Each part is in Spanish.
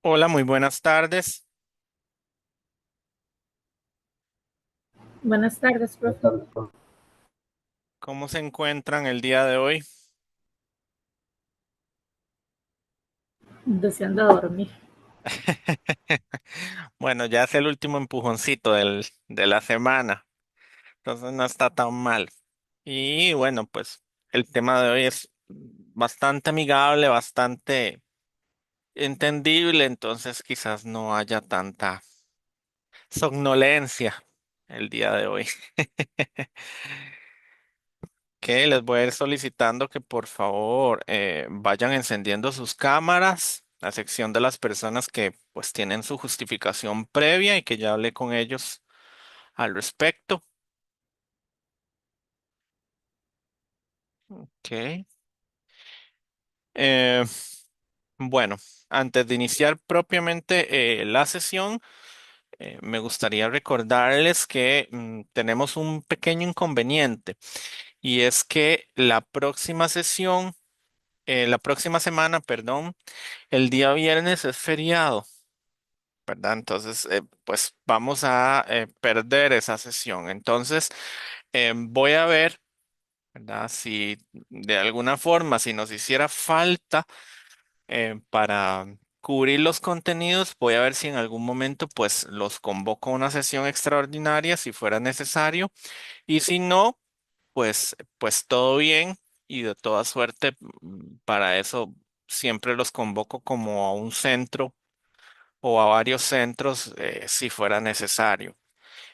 Hola, muy buenas tardes. Buenas tardes, profe. ¿Cómo se encuentran el día de hoy? Deseando dormir. Bueno, ya es el último empujoncito de la semana, entonces no está tan mal. Y bueno, pues el tema de hoy es bastante amigable, bastante entendible, entonces quizás no haya tanta somnolencia el día de hoy. Que les voy a ir solicitando que por favor vayan encendiendo sus cámaras, la sección de las personas que pues tienen su justificación previa y que ya hablé con ellos al respecto. Ok. Eh, bueno, antes de iniciar propiamente la sesión, me gustaría recordarles que tenemos un pequeño inconveniente y es que la próxima semana, perdón, el día viernes es feriado. ¿Verdad? Entonces, pues vamos a perder esa sesión. Entonces, voy a ver, ¿verdad? Si de alguna forma, si nos hiciera falta para cubrir los contenidos, voy a ver si en algún momento, pues, los convoco a una sesión extraordinaria, si fuera necesario. Y si no, pues todo bien. Y de toda suerte, para eso siempre los convoco como a un centro o a varios centros si fuera necesario.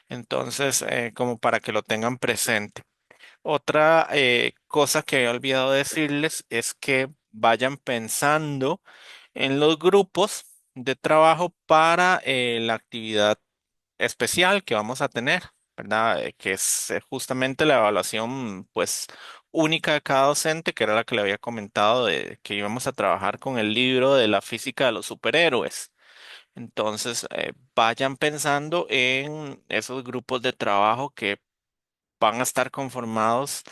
Entonces, como para que lo tengan presente. Otra cosa que he olvidado decirles es que vayan pensando en los grupos de trabajo para la actividad especial que vamos a tener, ¿verdad? Que es justamente la evaluación, pues, única de cada docente, que era la que le había comentado de que íbamos a trabajar con el libro de la física de los superhéroes. Entonces, vayan pensando en esos grupos de trabajo que van a estar conformados,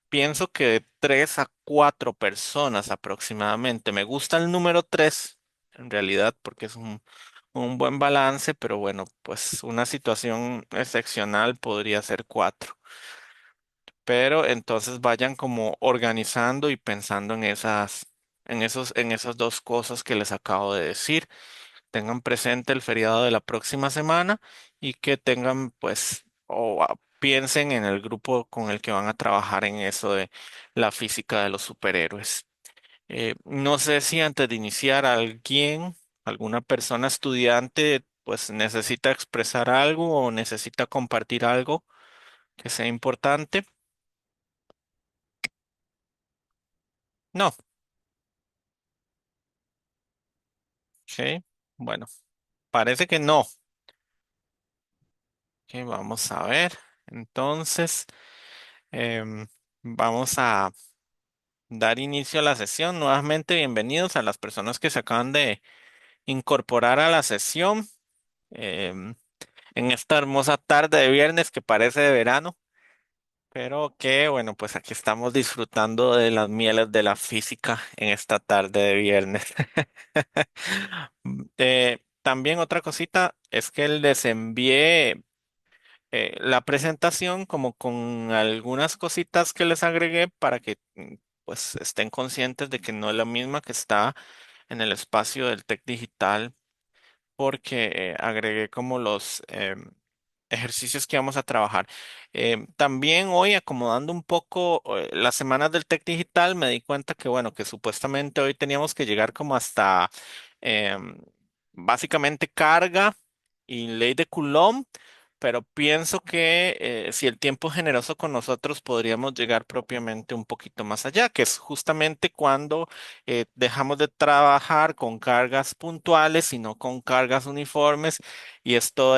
pienso que de 3 a 4 personas aproximadamente. Me gusta el número 3, en realidad, porque es un buen balance, pero bueno, pues una situación excepcional podría ser 4. Pero entonces vayan como organizando y pensando en esas dos cosas que les acabo de decir. Tengan presente el feriado de la próxima semana y que tengan, pues, piensen en el grupo con el que van a trabajar en eso de la física de los superhéroes. No sé si antes de iniciar alguna persona estudiante, pues necesita expresar algo o necesita compartir algo que sea importante. No, ok. Bueno, parece que no. Ok, vamos a ver. Entonces, em, vamos a dar inicio a la sesión. Nuevamente, bienvenidos a las personas que se acaban de incorporar a la sesión em, en esta hermosa tarde de viernes que parece de verano, pero que bueno, pues aquí estamos disfrutando de las mieles de la física en esta tarde de viernes. También otra cosita es que les envié la presentación como con algunas cositas que les agregué para que pues estén conscientes de que no es la misma que está en el espacio del Tech Digital porque agregué como los ejercicios que vamos a trabajar. También hoy acomodando un poco las semanas del Tech Digital me di cuenta que bueno, que supuestamente hoy teníamos que llegar como hasta em, básicamente carga y ley de Coulomb, pero pienso que si el tiempo es generoso con nosotros podríamos llegar propiamente un poquito más allá, que es justamente cuando dejamos de trabajar con cargas puntuales, sino con cargas uniformes, y es todo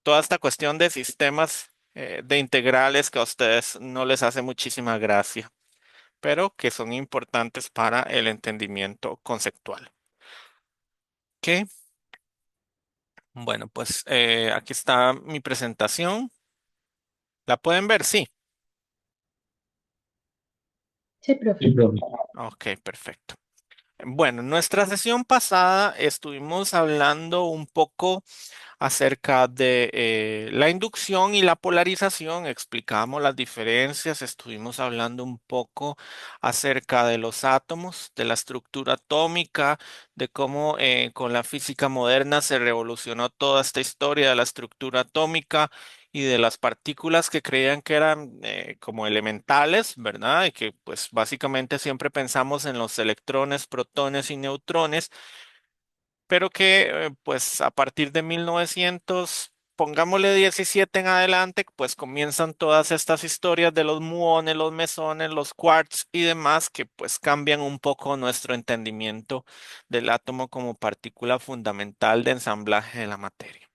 toda esta cuestión de sistemas de integrales que a ustedes no les hace muchísima gracia, pero que son importantes para el entendimiento conceptual. ¿Ok? Bueno, pues aquí está mi presentación. ¿La pueden ver? Sí. Sí, profe. Ok, perfecto. Bueno, en nuestra sesión pasada estuvimos hablando un poco acerca de la inducción y la polarización. Explicamos las diferencias, estuvimos hablando un poco acerca de los átomos, de la estructura atómica, de cómo con la física moderna se revolucionó toda esta historia de la estructura atómica y de las partículas que creían que eran como elementales, ¿verdad? Y que pues básicamente siempre pensamos en los electrones, protones y neutrones, pero que pues a partir de 1900, pongámosle 17 en adelante, pues comienzan todas estas historias de los muones, los mesones, los quarks y demás que pues cambian un poco nuestro entendimiento del átomo como partícula fundamental de ensamblaje de la materia.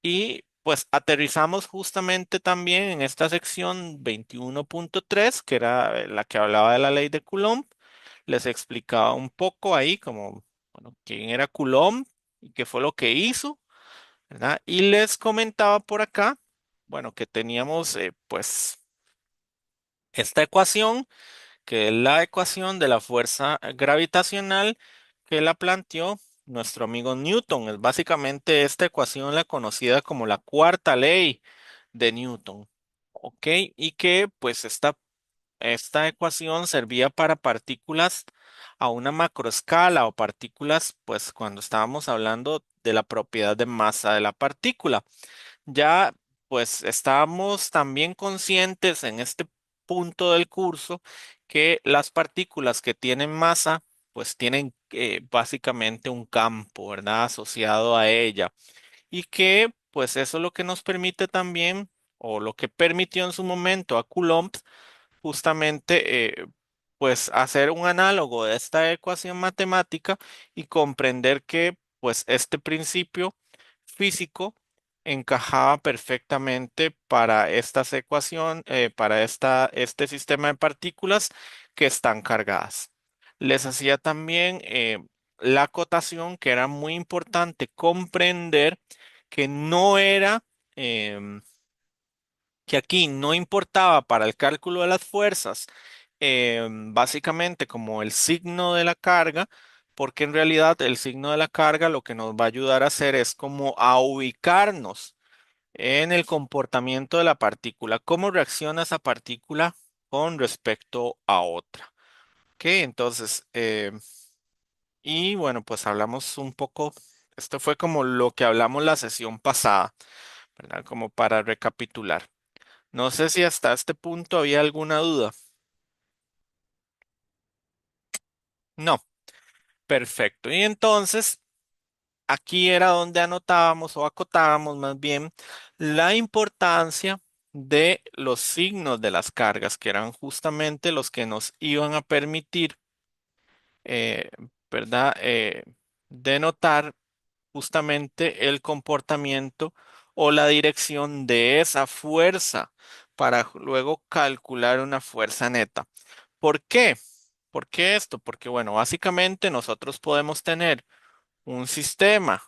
Y pues aterrizamos justamente también en esta sección 21.3, que era la que hablaba de la ley de Coulomb. Les explicaba un poco ahí como, bueno, quién era Coulomb y qué fue lo que hizo, ¿verdad? Y les comentaba por acá, bueno, que teníamos pues esta ecuación, que es la ecuación de la fuerza gravitacional que la planteó nuestro amigo Newton. Es básicamente esta ecuación la conocida como la cuarta ley de Newton. ¿Ok? Y que pues esta ecuación servía para partículas a una macroescala o partículas, pues cuando estábamos hablando de la propiedad de masa de la partícula. Ya, pues estábamos también conscientes en este punto del curso que las partículas que tienen masa, pues tienen básicamente un campo, ¿verdad? Asociado a ella y que pues eso es lo que nos permite también, o lo que permitió en su momento a Coulomb justamente pues hacer un análogo de esta ecuación matemática y comprender que pues este principio físico encajaba perfectamente para estas ecuaciones, para este sistema de partículas que están cargadas. Les hacía también la acotación que era muy importante comprender que no era em, que aquí no importaba para el cálculo de las fuerzas, básicamente como el signo de la carga, porque en realidad el signo de la carga lo que nos va a ayudar a hacer es como a ubicarnos en el comportamiento de la partícula, cómo reacciona esa partícula con respecto a otra. Ok, entonces, y bueno, pues hablamos un poco, esto fue como lo que hablamos la sesión pasada, ¿verdad? Como para recapitular. No sé si hasta este punto había alguna duda. No, perfecto. Y entonces, aquí era donde anotábamos o acotábamos más bien la importancia de los signos de las cargas, que eran justamente los que nos iban a permitir, eh, ¿verdad? Denotar justamente el comportamiento o la dirección de esa fuerza para luego calcular una fuerza neta. ¿Por qué? ¿Por qué esto? Porque, bueno, básicamente nosotros podemos tener un sistema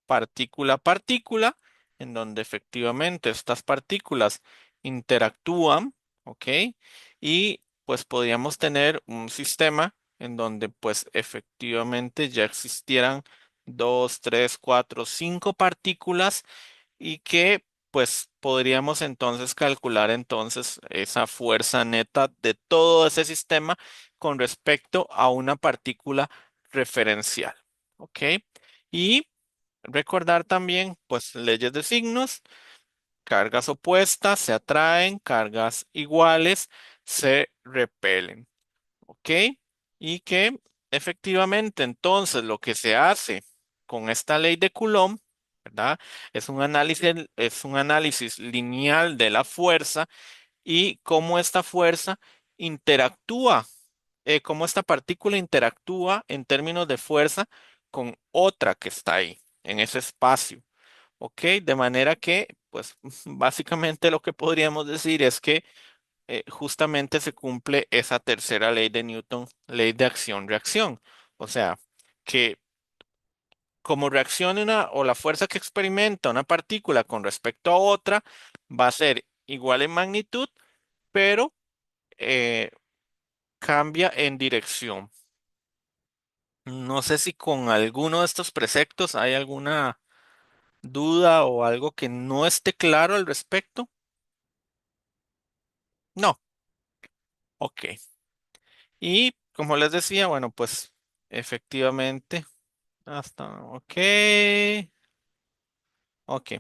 partícula a partícula, en donde efectivamente estas partículas interactúan, ¿ok? Y pues podríamos tener un sistema en donde pues efectivamente ya existieran dos, tres, cuatro, cinco partículas y que pues podríamos entonces calcular entonces esa fuerza neta de todo ese sistema con respecto a una partícula referencial, ¿ok? Y recordar también, pues, leyes de signos, cargas opuestas se atraen, cargas iguales se repelen, ¿ok? Y que efectivamente entonces lo que se hace con esta ley de Coulomb, ¿verdad? Es un análisis lineal de la fuerza y cómo esta fuerza interactúa, cómo esta partícula interactúa en términos de fuerza con otra que está ahí, en ese espacio. ¿Ok? De manera que, pues, básicamente lo que podríamos decir es que justamente se cumple esa tercera ley de Newton, ley de acción-reacción. O sea, que como reaccione una o la fuerza que experimenta una partícula con respecto a otra va a ser igual en magnitud, pero cambia en dirección. No sé si con alguno de estos preceptos hay alguna duda o algo que no esté claro al respecto. No, ok. Y como les decía, bueno, pues efectivamente, ok, ok.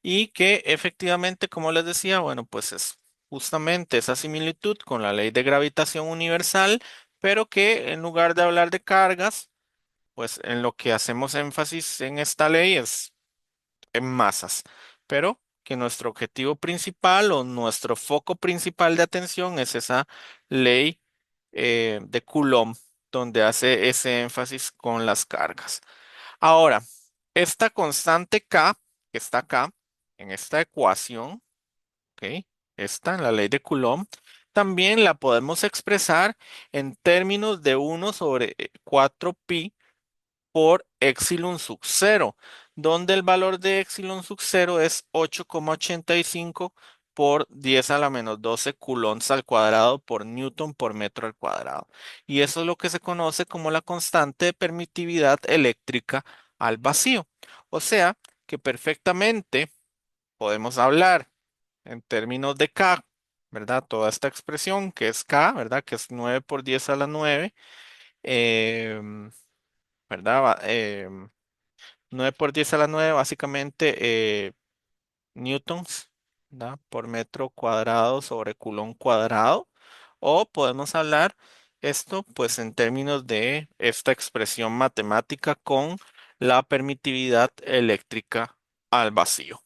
Y que efectivamente, como les decía, bueno, pues es justamente esa similitud con la ley de gravitación universal, pero que en lugar de hablar de cargas, pues en lo que hacemos énfasis en esta ley es en masas, pero que nuestro objetivo principal o nuestro foco principal de atención es esa ley de Coulomb, donde hace ese énfasis con las cargas. Ahora, esta constante K que está acá en esta ecuación, ¿ok? Esta, en la ley de Coulomb, también la podemos expresar en términos de 1/4 pi por epsilon sub cero, donde el valor de epsilon sub cero es 8,85 por 10 a la menos 12 coulombs al cuadrado por newton por metro al cuadrado. Y eso es lo que se conoce como la constante de permitividad eléctrica al vacío. O sea, que perfectamente podemos hablar en términos de K, ¿verdad? Toda esta expresión que es K, ¿verdad? Que es 9 por 10 a la 9, ¿verdad? 9 por 10 a la 9, básicamente newtons, ¿verdad? Por metro cuadrado sobre culón cuadrado. O podemos hablar esto pues en términos de esta expresión matemática con la permitividad eléctrica al vacío.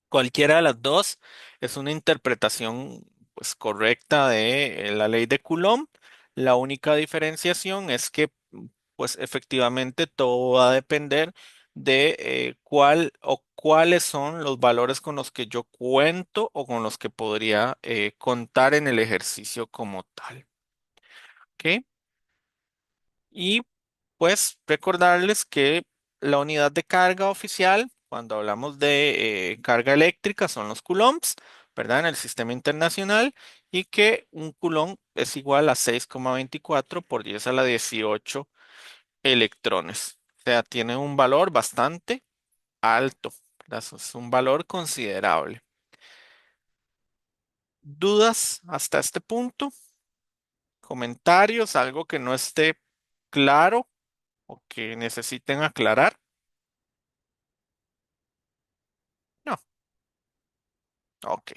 Cualquiera de las dos es una interpretación pues correcta de la ley de Coulomb. La única diferenciación es que pues efectivamente todo va a depender de cuál o cuáles son los valores con los que yo cuento o con los que podría contar en el ejercicio como tal. ¿Ok? Y pues recordarles que la unidad de carga oficial, cuando hablamos de carga eléctrica, son los coulombs, ¿verdad? En el sistema internacional, y que un coulomb es igual a 6,24 por 10 a la 18 electrones. O sea, tiene un valor bastante alto, ¿verdad? Eso es un valor considerable. ¿Dudas hasta este punto? ¿Comentarios? ¿Algo que no esté claro o que necesiten aclarar? No. Ok.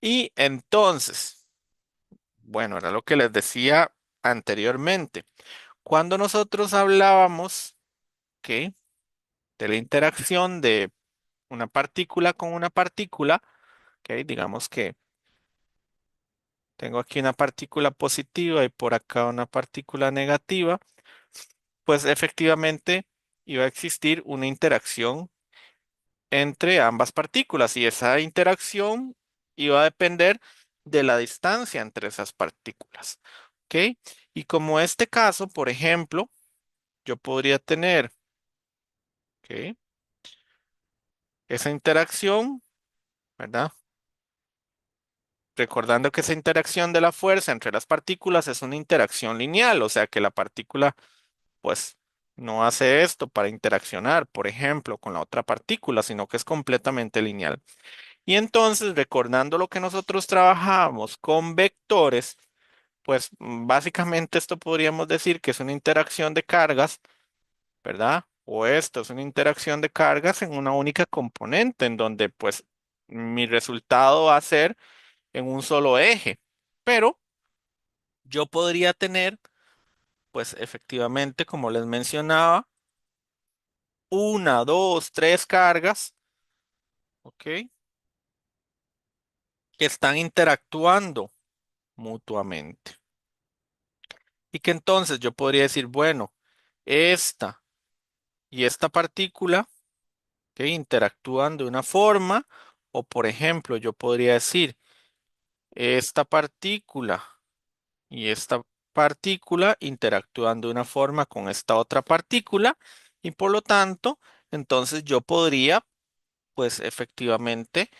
Y entonces, bueno, era lo que les decía anteriormente. Cuando nosotros hablábamos, ¿ok? De la interacción de una partícula con una partícula, ¿ok? Digamos que tengo aquí una partícula positiva y por acá una partícula negativa, pues efectivamente iba a existir una interacción entre ambas partículas y esa interacción iba a depender de la distancia entre esas partículas. ¿Ok? Y como este caso, por ejemplo, yo podría tener, ¿ok? Esa interacción, ¿verdad? Recordando que esa interacción de la fuerza entre las partículas es una interacción lineal, o sea que la partícula, pues, no hace esto para interaccionar, por ejemplo, con la otra partícula, sino que es completamente lineal. Y entonces, recordando lo que nosotros trabajamos con vectores, pues básicamente esto podríamos decir que es una interacción de cargas, ¿verdad? O esto es una interacción de cargas en una única componente, en donde pues mi resultado va a ser en un solo eje. Pero yo podría tener, pues efectivamente, como les mencionaba, una, dos, tres cargas, ¿ok? Que están interactuando mutuamente. Y que entonces yo podría decir, bueno, esta y esta partícula que interactúan de una forma, o por ejemplo, yo podría decir, esta partícula y esta partícula interactúan de una forma con esta otra partícula, y por lo tanto, entonces yo podría, pues efectivamente,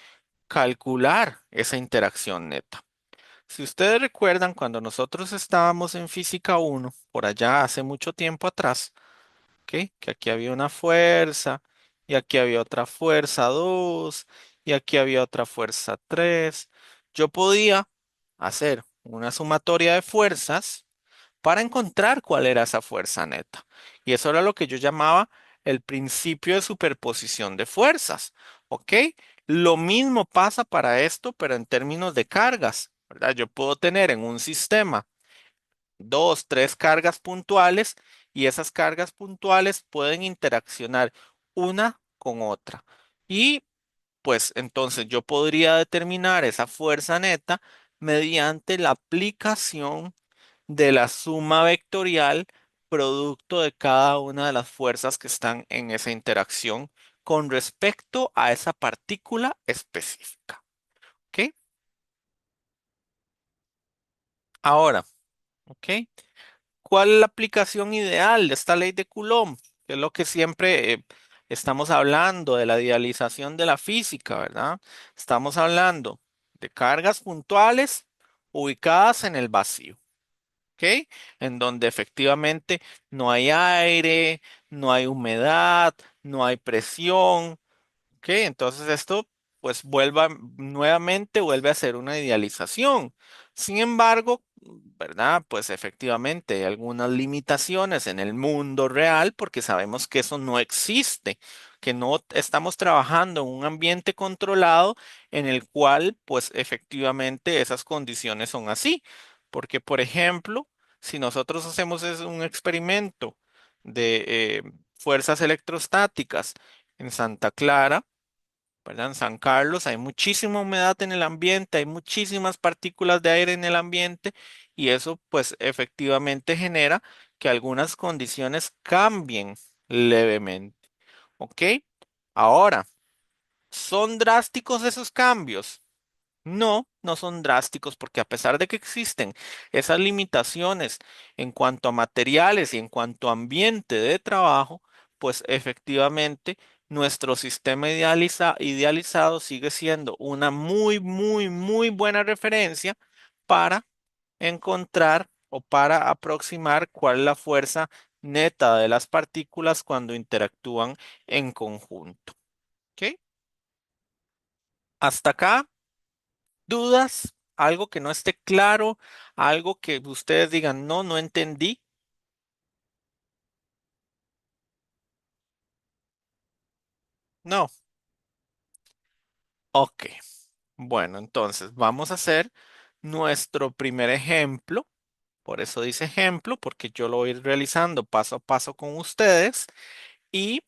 calcular esa interacción neta. Si ustedes recuerdan, cuando nosotros estábamos en física uno por allá hace mucho tiempo atrás, ¿ok? Que aquí había una fuerza, y aquí había otra fuerza 2 y aquí había otra fuerza 3. Yo podía hacer una sumatoria de fuerzas para encontrar cuál era esa fuerza neta. Y eso era lo que yo llamaba el principio de superposición de fuerzas. ¿Ok? Lo mismo pasa para esto, pero en términos de cargas, ¿verdad? Yo puedo tener en un sistema dos, tres cargas puntuales y esas cargas puntuales pueden interaccionar una con otra. Y pues entonces yo podría determinar esa fuerza neta mediante la aplicación de la suma vectorial producto de cada una de las fuerzas que están en esa interacción con respecto a esa partícula específica. ¿Ok? Ahora, ¿ok? ¿Cuál es la aplicación ideal de esta ley de Coulomb? Que es lo que siempre estamos hablando de la idealización de la física, ¿verdad? Estamos hablando de cargas puntuales ubicadas en el vacío. ¿Ok? En donde efectivamente no hay aire, no hay humedad, no hay presión. ¿Ok? Entonces esto pues nuevamente vuelve a ser una idealización. Sin embargo, ¿verdad? Pues efectivamente hay algunas limitaciones en el mundo real porque sabemos que eso no existe, que no estamos trabajando en un ambiente controlado en el cual pues efectivamente esas condiciones son así. Porque, por ejemplo, si nosotros hacemos un experimento de fuerzas electrostáticas en Santa Clara, ¿verdad? En San Carlos hay muchísima humedad en el ambiente, hay muchísimas partículas de aire en el ambiente y eso pues efectivamente genera que algunas condiciones cambien levemente. ¿Ok? Ahora, ¿son drásticos esos cambios? No, no son drásticos porque a pesar de que existen esas limitaciones en cuanto a materiales y en cuanto a ambiente de trabajo, pues efectivamente nuestro sistema idealizado sigue siendo una muy, muy, muy buena referencia para encontrar o para aproximar cuál es la fuerza neta de las partículas cuando interactúan en conjunto. ¿Ok? Hasta acá. ¿Dudas? ¿Algo que no esté claro? ¿Algo que ustedes digan, no, no entendí? No. Ok. Bueno, entonces vamos a hacer nuestro primer ejemplo. Por eso dice ejemplo, porque yo lo voy a ir realizando paso a paso con ustedes y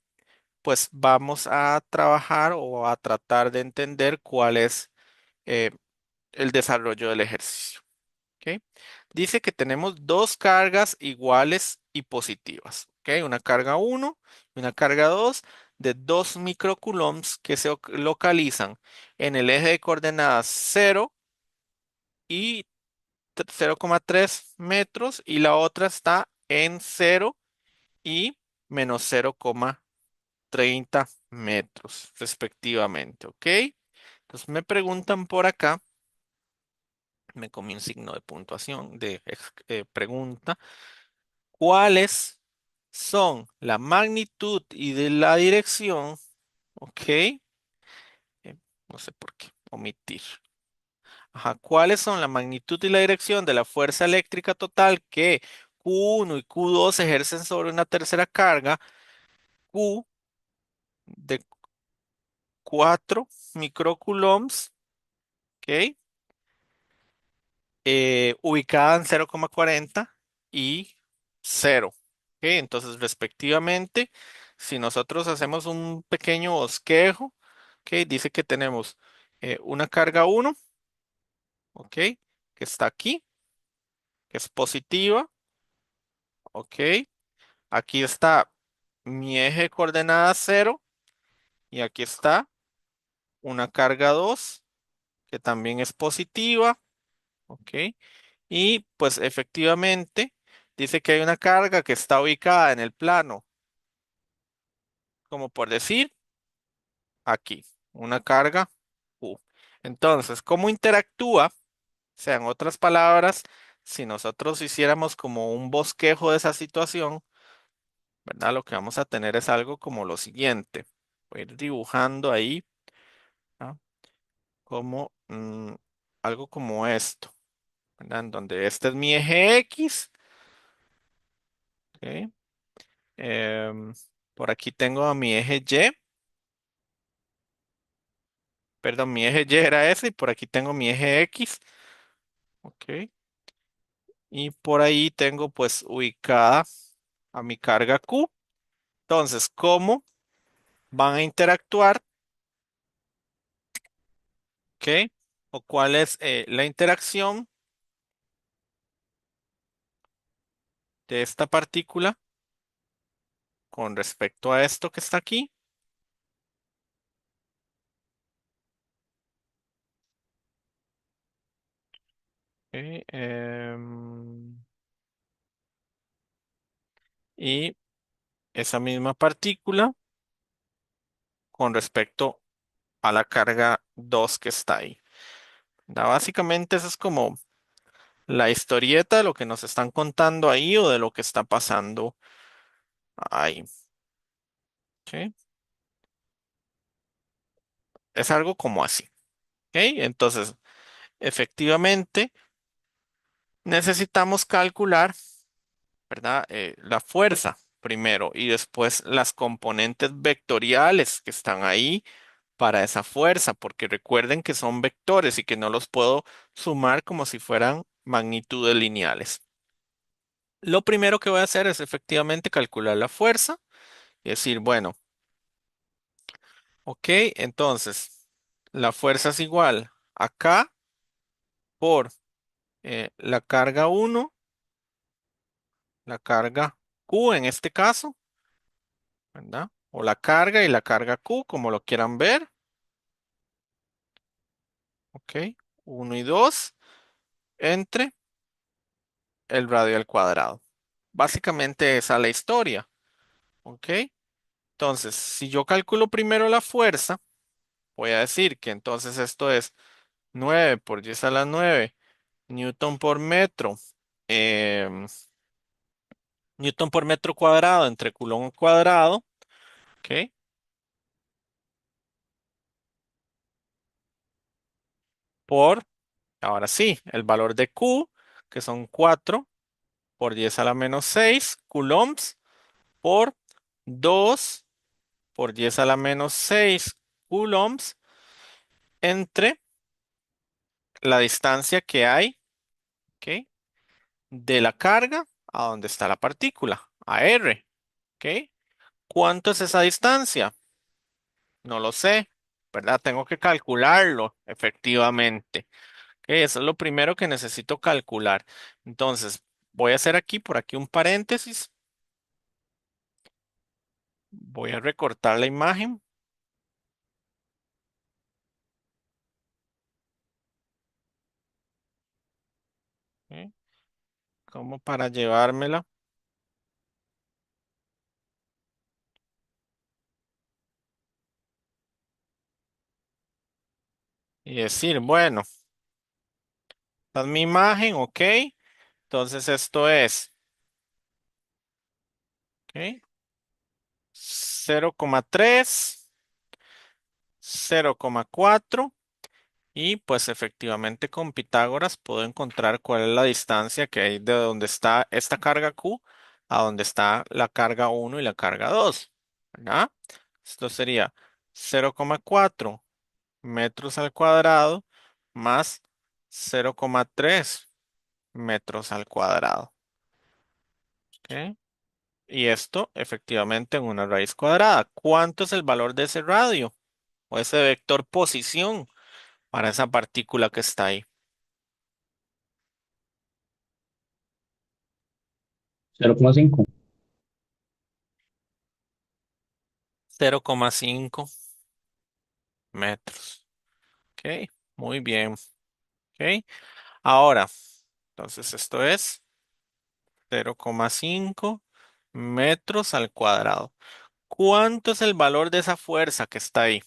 pues vamos a trabajar o a tratar de entender cuál es eh, el desarrollo del ejercicio. ¿Ok? Dice que tenemos dos cargas iguales y positivas. ¿Ok? Una carga uno y una carga 2 de 2 microcoulombs que se localizan en el eje de coordenadas 0 y 0,3 metros y la otra está en 0 y menos 0,30 metros respectivamente. ¿Ok? Entonces me preguntan por acá, me comí un signo de puntuación, de pregunta. ¿Cuáles son la magnitud y de la dirección? Ok, no sé por qué, omitir. Ajá, ¿cuáles son la magnitud y la dirección de la fuerza eléctrica total que Q1 y Q2 ejercen sobre una tercera carga Q de 4 microcoulombs, ok, ubicada en 0,40 y 0? Ok, entonces, respectivamente, si nosotros hacemos un pequeño bosquejo, ok, dice que tenemos una carga uno, ok, que está aquí, que es positiva, ok. Aquí está mi eje de coordenadas 0 y aquí está una carga 2 que también es positiva, ok. Y pues efectivamente dice que hay una carga que está ubicada en el plano, como por decir, aquí, una carga Q. Entonces, ¿cómo interactúa? sea, en otras palabras, si nosotros hiciéramos como un bosquejo de esa situación, ¿verdad? Lo que vamos a tener es algo como lo siguiente. Voy a ir dibujando ahí, ¿ah? Como algo como esto, ¿verdad? En donde este es mi eje X, ¿ok? Em, por aquí tengo a mi eje Y, perdón, mi eje Y era ese y por aquí tengo mi eje X, ¿ok? Y por ahí tengo pues ubicada a mi carga Q. Entonces, ¿cómo van a interactuar? ¿Ok? ¿O cuál es la interacción de esta partícula con respecto a esto que está aquí? ¿Ok? Y esa misma partícula con respecto a la carga 2 que está ahí. Básicamente, eso es como la historieta de lo que nos están contando ahí o de lo que está pasando ahí. ¿Ok? Es algo como así. ¿Ok? Entonces, efectivamente, necesitamos calcular, ¿verdad? La fuerza primero y después las componentes vectoriales que están ahí para esa fuerza, porque recuerden que son vectores y que no los puedo sumar como si fueran magnitudes lineales. Lo primero que voy a hacer es efectivamente calcular la fuerza y decir, bueno, ok, entonces la fuerza es igual a K por la carga uno, la carga Q en este caso, ¿verdad? O la carga y la carga Q, como lo quieran ver, ok, uno y 2 entre el radio al cuadrado. Básicamente esa es la historia, ok. Entonces, si yo calculo primero la fuerza, voy a decir que entonces esto es 9 por 10 a la 9 newton por metro, em, newton por metro cuadrado entre coulomb al cuadrado, ok, por, ahora sí, el valor de Q, que son 4 por 10 a la menos 6 coulombs por 2 por 10 a la menos 6 coulombs entre la distancia que hay, ¿ok? De la carga a donde está la partícula, a R, ¿ok? ¿Cuánto es esa distancia? No lo sé, ¿verdad? Tengo que calcularlo, efectivamente. Ok, eso es lo primero que necesito calcular. Entonces, voy a hacer aquí, por aquí un paréntesis. Voy a recortar la imagen, ¿ok? Como para llevármela y decir, bueno, esta es mi imagen, ok. Entonces esto es, ok, 0,3, 0,4 y pues efectivamente con Pitágoras puedo encontrar cuál es la distancia que hay de donde está esta carga Q a donde está la carga uno y la carga 2, ¿verdad? Esto sería 0,4 metros al cuadrado más 0,3 metros al cuadrado. ¿Ok? Y esto efectivamente en una raíz cuadrada. ¿Cuánto es el valor de ese radio o ese vector posición para esa partícula que está ahí? 0,5. 0,5 metros. Ok, muy bien. Ok, ahora, entonces esto es 0,5 metros al cuadrado. ¿Cuánto es el valor de esa fuerza que está ahí?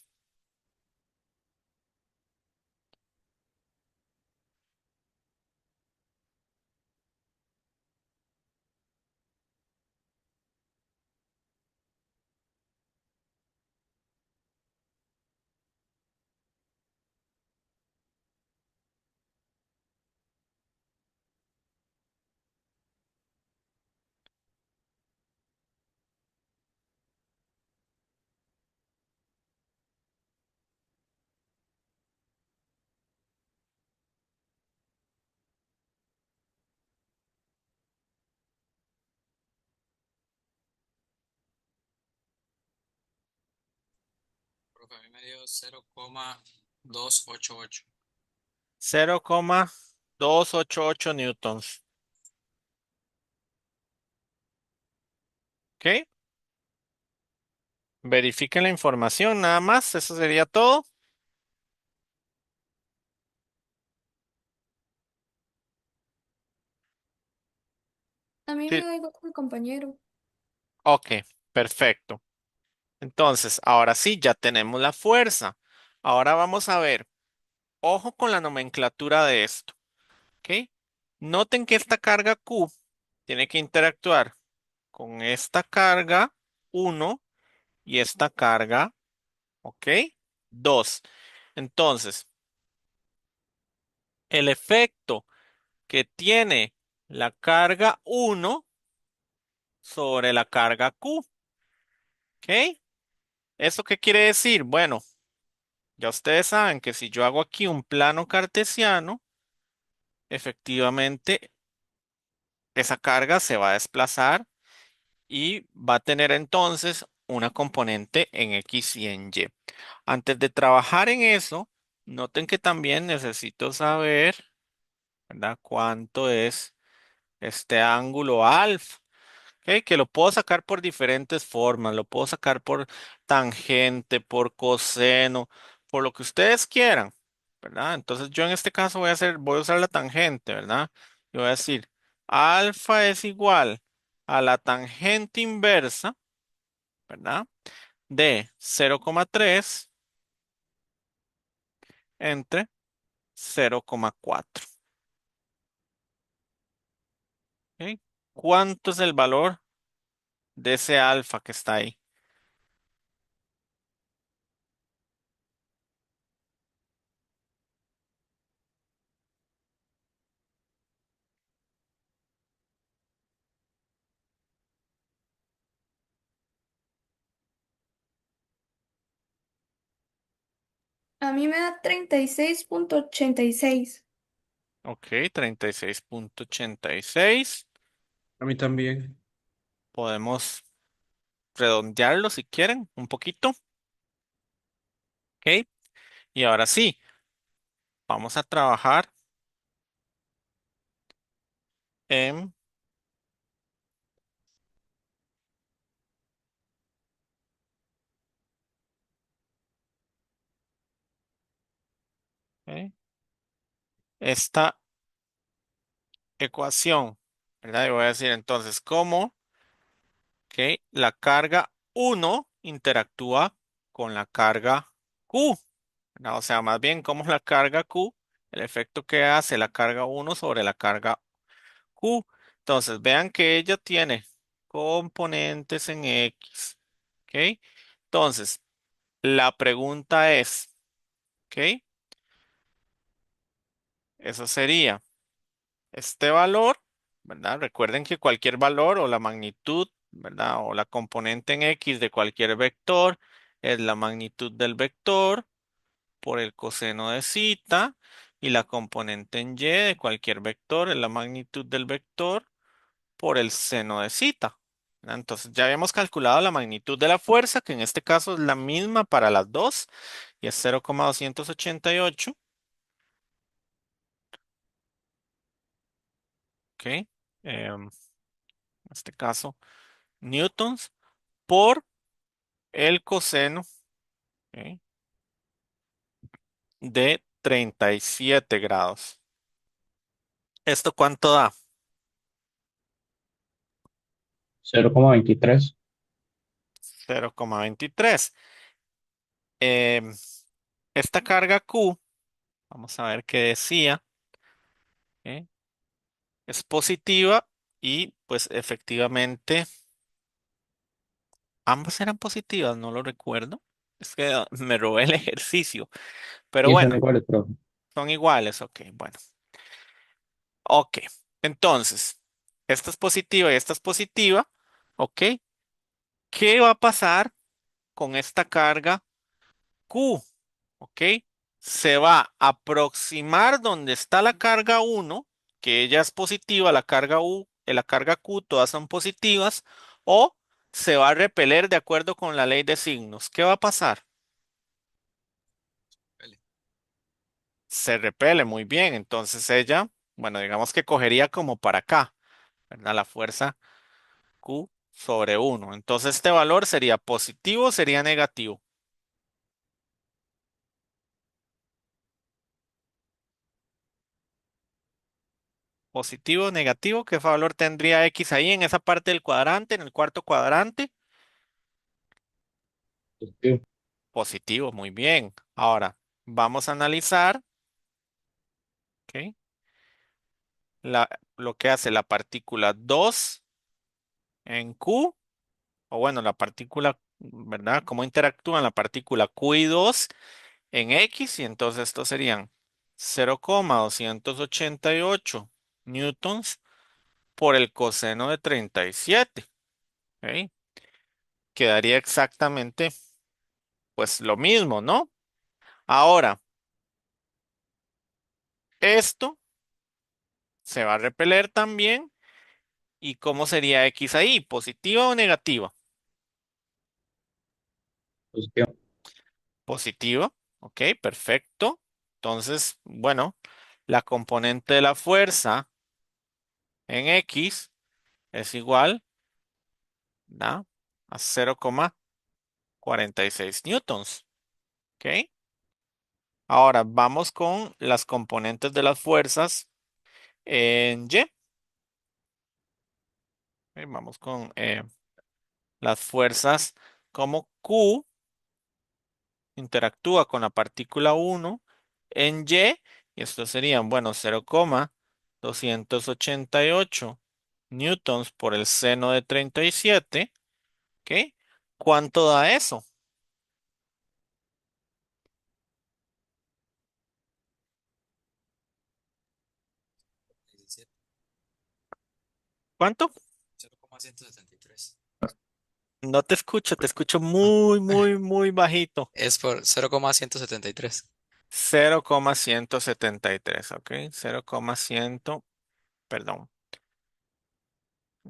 Profe, a mí me dio 0,288. 0,288 newtons. ¿Ok? Verifiquen la información, nada más. Eso sería todo. A mí me Sí. da igual con mi compañero. Ok, perfecto. Entonces, ahora sí, ya tenemos la fuerza. Ahora vamos a ver. Ojo con la nomenclatura de esto. ¿Ok? Noten que esta carga Q tiene que interactuar con esta carga 1 y esta carga, ¿ok? 2. Entonces, el efecto que tiene la carga 1 sobre la carga Q, ¿ok? ¿Eso qué quiere decir? Bueno, ya ustedes saben que si yo hago aquí un plano cartesiano, efectivamente esa carga se va a desplazar y va a tener entonces una componente en X y en Y. Antes de trabajar en eso, noten que también necesito saber, ¿verdad? Cuánto es este ángulo alfa. ¿Ok? Que lo puedo sacar por diferentes formas. Lo puedo sacar por tangente, por coseno, por lo que ustedes quieran, ¿verdad? Entonces yo en este caso voy a usar la tangente, ¿verdad? Y voy a decir, alfa es igual a la tangente inversa, ¿verdad? De 0,3 entre 0,4. ¿Ok? ¿Cuánto es el valor de ese alfa que está ahí? A mí me da 36,86. Ok, 36,86. A mí también. Podemos redondearlo si quieren, un poquito. ¿Ok? Y ahora sí, vamos a trabajar en ¿ok? esta ecuación, ¿verdad? Y voy a decir entonces cómo, ¿ok? La carga 1 interactúa con la carga Q, ¿verdad? O sea, más bien cómo la carga Q, el efecto que hace la carga 1 sobre la carga Q. Entonces, vean que ella tiene componentes en X, ¿ok? Entonces, la pregunta es, ¿ok? Eso sería este valor, ¿verdad? Recuerden que cualquier valor o la magnitud, ¿verdad? O la componente en X de cualquier vector es la magnitud del vector por el coseno de zeta y la componente en Y de cualquier vector es la magnitud del vector por el seno de zeta, ¿verdad? Entonces ya habíamos calculado la magnitud de la fuerza, que en este caso es la misma para las dos y es 0,288. ¿Ok? En este caso, newtons por el coseno, ¿ok? De 37 grados. ¿Esto cuánto da? 0,23. 0,23. Em, esta carga Q, vamos a ver qué decía, ¿ok? Es positiva y pues efectivamente ambas eran positivas, no lo recuerdo. Es que me robé el ejercicio, pero Y son bueno, iguales, profe. son iguales, ok, bueno. Ok, entonces, esta es positiva y esta es positiva. Ok, ¿qué va a pasar con esta carga Q? Ok, se va a aproximar donde está la carga 1, que ella es positiva, la carga U, la carga Q, todas son positivas, o se va a repeler de acuerdo con la ley de signos. ¿Qué va a pasar? se repele muy bien. Entonces ella, bueno, digamos que cogería como para acá, ¿verdad? La fuerza Q sobre uno. Entonces este valor sería positivo, o sería negativo. Positivo, negativo, ¿qué valor tendría X ahí en esa parte del cuadrante, en el cuarto cuadrante? Positivo. Positivo, muy bien. Ahora, vamos a analizar, ¿ok? Lo que hace la partícula 2 en Q, o bueno, la partícula, ¿verdad? Cómo interactúan la partícula Q y 2 en X, y entonces estos serían 0,288 newtons por el coseno de 37, ¿ok? Quedaría exactamente, pues, lo mismo, ¿no? Ahora, esto se va a repeler también. ¿Y cómo sería X ahí? ¿Positiva o negativa? Positivo. Positiva. Ok, perfecto. Entonces, bueno, la componente de la fuerza en X es igual, ¿no?, a 0,46 newtons. Ok. Ahora vamos con las componentes de las fuerzas en Y. Ok, vamos con las fuerzas como Q interactúa con la partícula uno en Y, y estos serían, bueno, 0,288 newtons por el seno de 37. ¿Ok? ¿Cuánto da eso? ¿Cuánto? 0,173. No te escucho Ah, muy, muy, muy bajito. es por 0,173. 0,173, ¿ok? 0,100, perdón,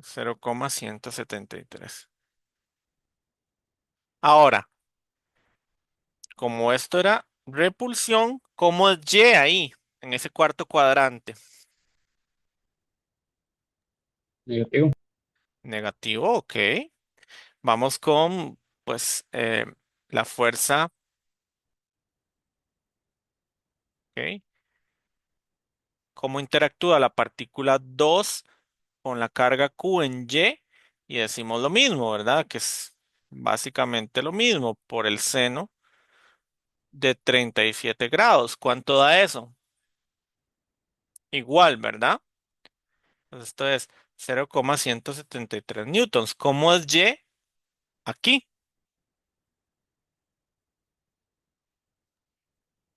0,173. Ahora, como esto era repulsión, ¿cómo es Y ahí, en ese cuarto cuadrante? Negativo. Negativo, ok. Vamos con, pues, la fuerza, ok. ¿Cómo interactúa la partícula 2 con la carga Q en Y? Y decimos lo mismo, ¿verdad? Que es básicamente lo mismo por el seno de 37 grados. ¿Cuánto da eso? Igual, ¿verdad? Entonces esto es 0,173 newtons. ¿Cómo es Y aquí?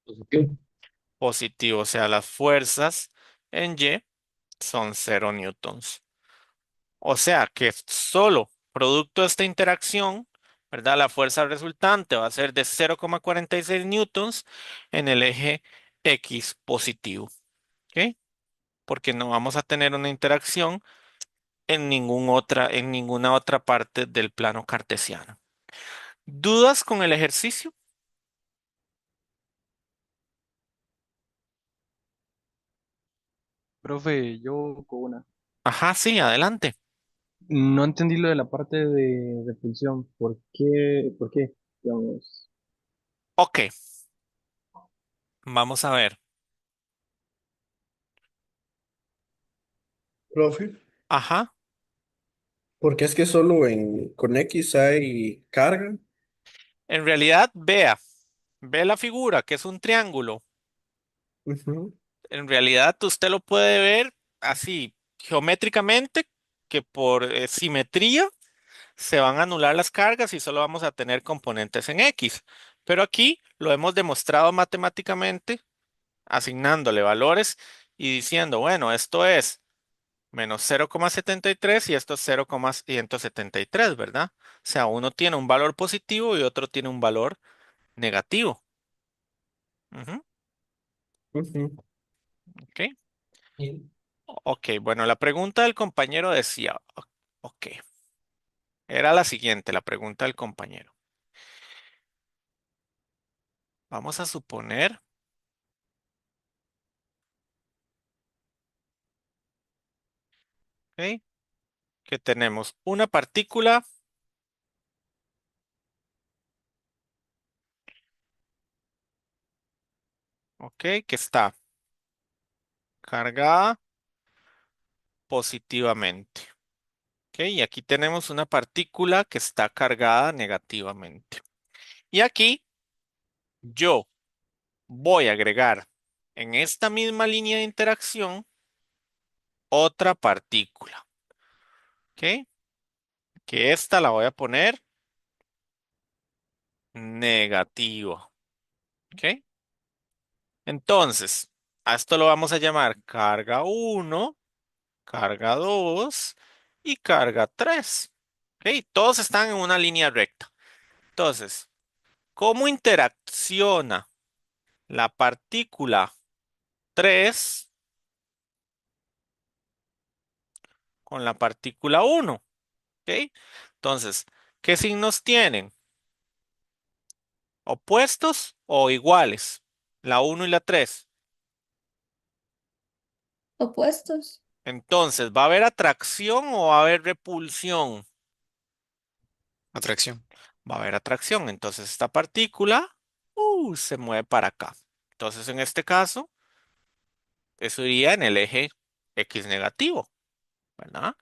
Positivo. Positivo, o sea, las fuerzas en Y son 0 newtons. O sea que solo producto de esta interacción, ¿verdad? La fuerza resultante va a ser de 0,46 newtons en el eje X positivo, ¿ok? Porque no vamos a tener una interacción en ninguna otra parte del plano cartesiano. ¿Dudas con el ejercicio? Profe, yo con una. Ajá, sí, adelante. No entendí lo de la parte de repulsión. ¿Por qué? ¿Por qué? Digamos. Ok, vamos a ver. Profe, Ajá. porque es que solo con X hay carga. En realidad, ve la figura, que es un triángulo. Ujú, En realidad usted lo puede ver así geométricamente, que por simetría se van a anular las cargas y solo vamos a tener componentes en X. Pero aquí lo hemos demostrado matemáticamente asignándole valores y diciendo, bueno, esto es menos 0,73 y esto es 0,173, ¿verdad? O sea, uno tiene un valor positivo y otro tiene un valor negativo. Ujú, ujú. ok. Ok, bueno, la pregunta del compañero decía, ok, era la siguiente, la pregunta del compañero. Vamos a suponer ¿Ok? Que tenemos una partícula, ¿ok? Que está cargada positivamente. ¿Ok? Y aquí tenemos una partícula que está cargada negativamente. Y aquí yo voy a agregar en esta misma línea de interacción otra partícula. ¿Ok? Que esta la voy a poner negativo. ¿Ok? Entonces, a esto lo vamos a llamar carga uno, carga 2 y carga 3. ¿Ok? Todos están en una línea recta. Entonces, ¿cómo interacciona la partícula 3 con la partícula uno? ¿Ok? Entonces, ¿qué signos tienen? ¿Opuestos o iguales? La uno y la 3. Opuestos. Entonces, ¿va a haber atracción o va a haber repulsión? Atracción. Va a haber atracción. Entonces, esta partícula se mueve para acá. Entonces, en este caso, eso iría en el eje X negativo, ¿verdad?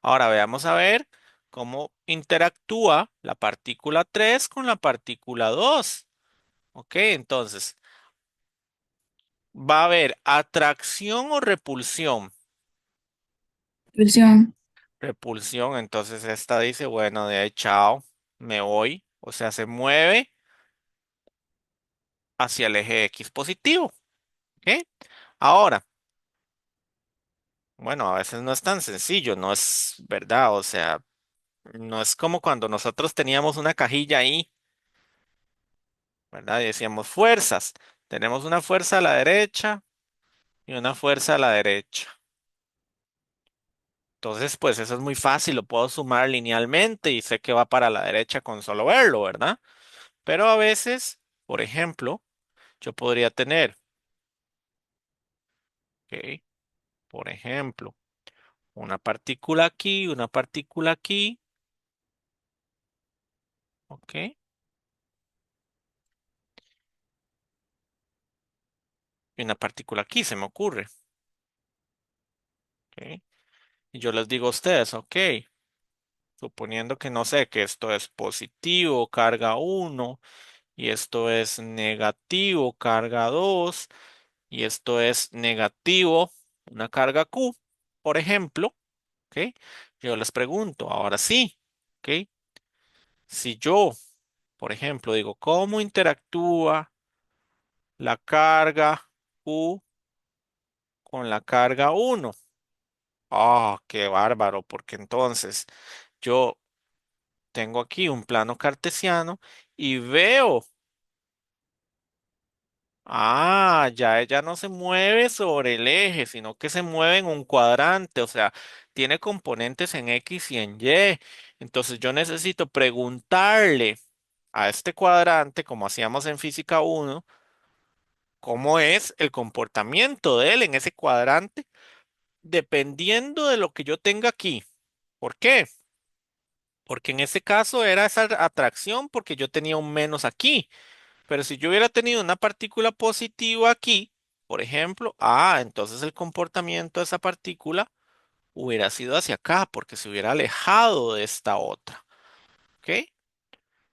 Ahora veamos a ver cómo interactúa la partícula 3 con la partícula 2. Ok, entonces, ¿va a haber atracción o repulsión? Repulsión. Repulsión, entonces esta dice, bueno, de ahí, chao, me voy. O sea, se mueve hacia el eje X positivo. ¿Ok? Ahora, bueno, a veces no es tan sencillo, no es verdad, o sea, no es como cuando nosotros teníamos una cajilla ahí, ¿verdad? Y decíamos fuerzas. Tenemos una fuerza a la derecha y una fuerza a la derecha. Entonces, pues eso es muy fácil, lo puedo sumar linealmente y sé que va para la derecha con solo verlo, ¿verdad? Pero a veces, por ejemplo, yo podría tener, ¿ok? Por ejemplo, una partícula aquí, ¿ok? Y una partícula aquí, se me ocurre, ¿ok? Y yo les digo a ustedes, ok, suponiendo que no sé, que esto es positivo, carga uno, y esto es negativo, carga 2, y esto es negativo, una carga Q, por ejemplo, ¿ok? Yo les pregunto, ahora sí, ¿ok? Si yo, por ejemplo, digo, ¿cómo interactúa la carga Q con la carga uno? Ah, qué bárbaro, porque entonces yo tengo aquí un plano cartesiano y veo, ya ella no se mueve sobre el eje, sino que se mueve en un cuadrante, o sea, tiene componentes en X y en Y. Entonces yo necesito preguntarle a este cuadrante, como hacíamos en física uno, cómo es el comportamiento de él en ese cuadrante, dependiendo de lo que yo tenga aquí. ¿Por qué? Porque en ese caso era esa atracción porque yo tenía un menos aquí. Pero si yo hubiera tenido una partícula positiva aquí, por ejemplo, entonces el comportamiento de esa partícula hubiera sido hacia acá porque se hubiera alejado de esta otra. ¿Ok?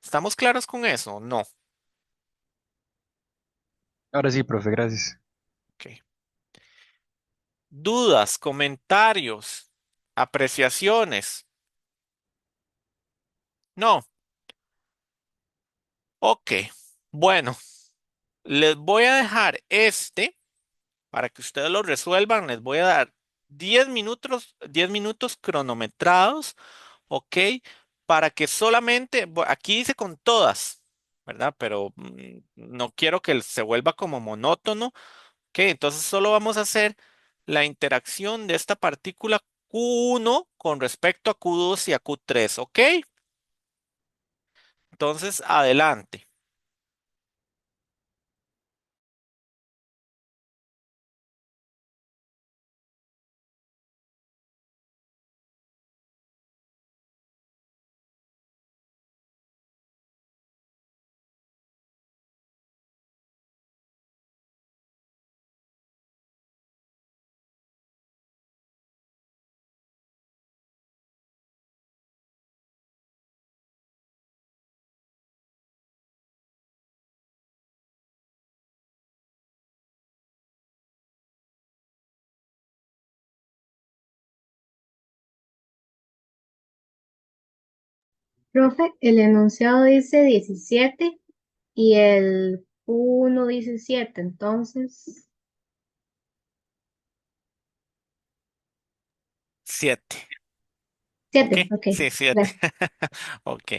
¿Estamos claros con eso? No. Ahora sí, profe, gracias. Ok. Dudas, comentarios, apreciaciones. No. Ok. Bueno, les voy a dejar este para que ustedes lo resuelvan. Les voy a dar 10 minutos cronometrados, ¿ok? Para que solamente, aquí dice con todas, ¿verdad? Pero no quiero que se vuelva como monótono, ¿ok? Entonces solo vamos a hacer la interacción de esta partícula Q1 con respecto a Q2 y a Q3, ¿ok? Entonces, adelante. Profe, el enunciado dice 17 y el Q1 dice 7, entonces, 7. ¿Ok? 7, ok, Sí, 7. gracias. Ok.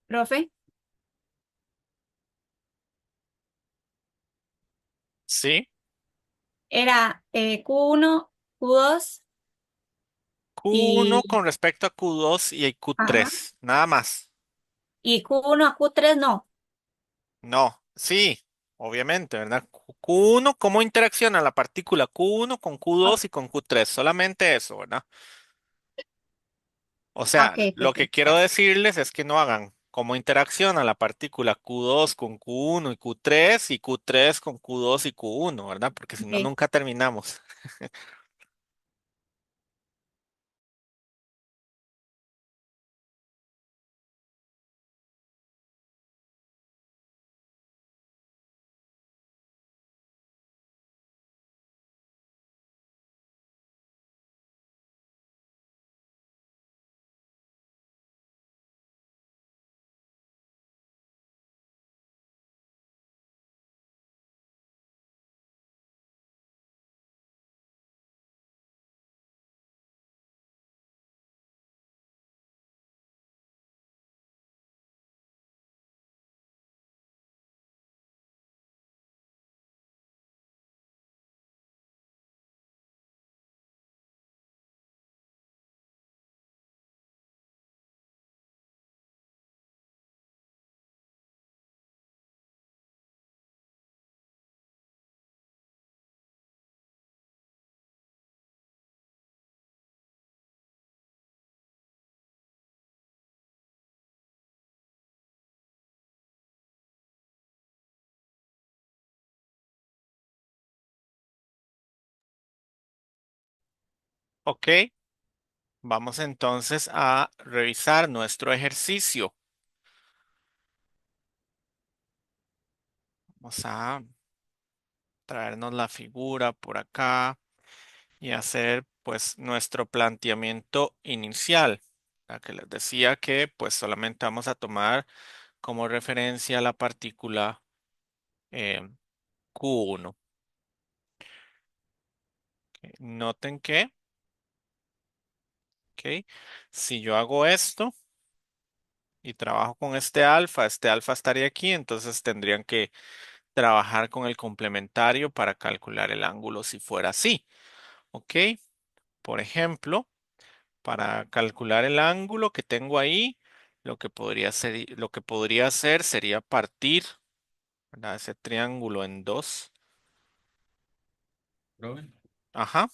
Profe, ¿Sí? era Q1, Q2 Q1 y, con respecto a Q2 y ajá, Q3, nada más. y Q1 a Q3 no. No, sí, obviamente, ¿verdad? Q1, ¿cómo interacciona la partícula Q1 con O- Q2 y con Q3? Solamente eso, ¿verdad? O ah, sea, ok, lo ok, que quiero gracias. decirles es que no hagan cómo interacciona la partícula Q2 con Q1 y Q3 y Q3 con Q2 y Q1, ¿verdad? Porque si no, Ok. nunca terminamos. Ok, vamos entonces a revisar nuestro ejercicio. Vamos a traernos la figura por acá y hacer pues nuestro planteamiento inicial. La que les decía que pues solamente vamos a tomar como referencia la partícula eh, Q1. Noten que, ok, si yo hago esto y trabajo con este alfa estaría aquí, entonces tendrían que trabajar con el complementario para calcular el ángulo si fuera así. Ok, por ejemplo, para calcular el ángulo que tengo ahí, lo que podría hacer sería partir, ¿verdad? Ese triángulo en dos. Profe, Ajá,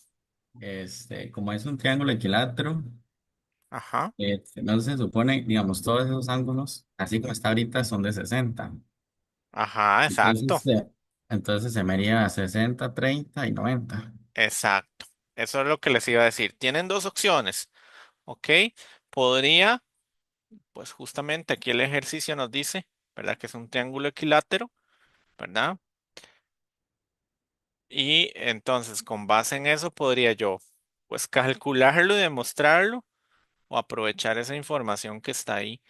como es un triángulo equilátero, ajá, no se supone, digamos, todos esos ángulos, así como está ahorita, son de 60. ajá, exacto, Entonces, entonces se me haría 60, 30 y 90. exacto. Eso es lo que les iba a decir. Tienen dos opciones, ¿ok? Podría, pues justamente aquí el ejercicio nos dice, ¿verdad? Que es un triángulo equilátero, ¿verdad? Y entonces con base en eso podría yo, pues calcularlo y demostrarlo o aprovechar esa información que está ahí.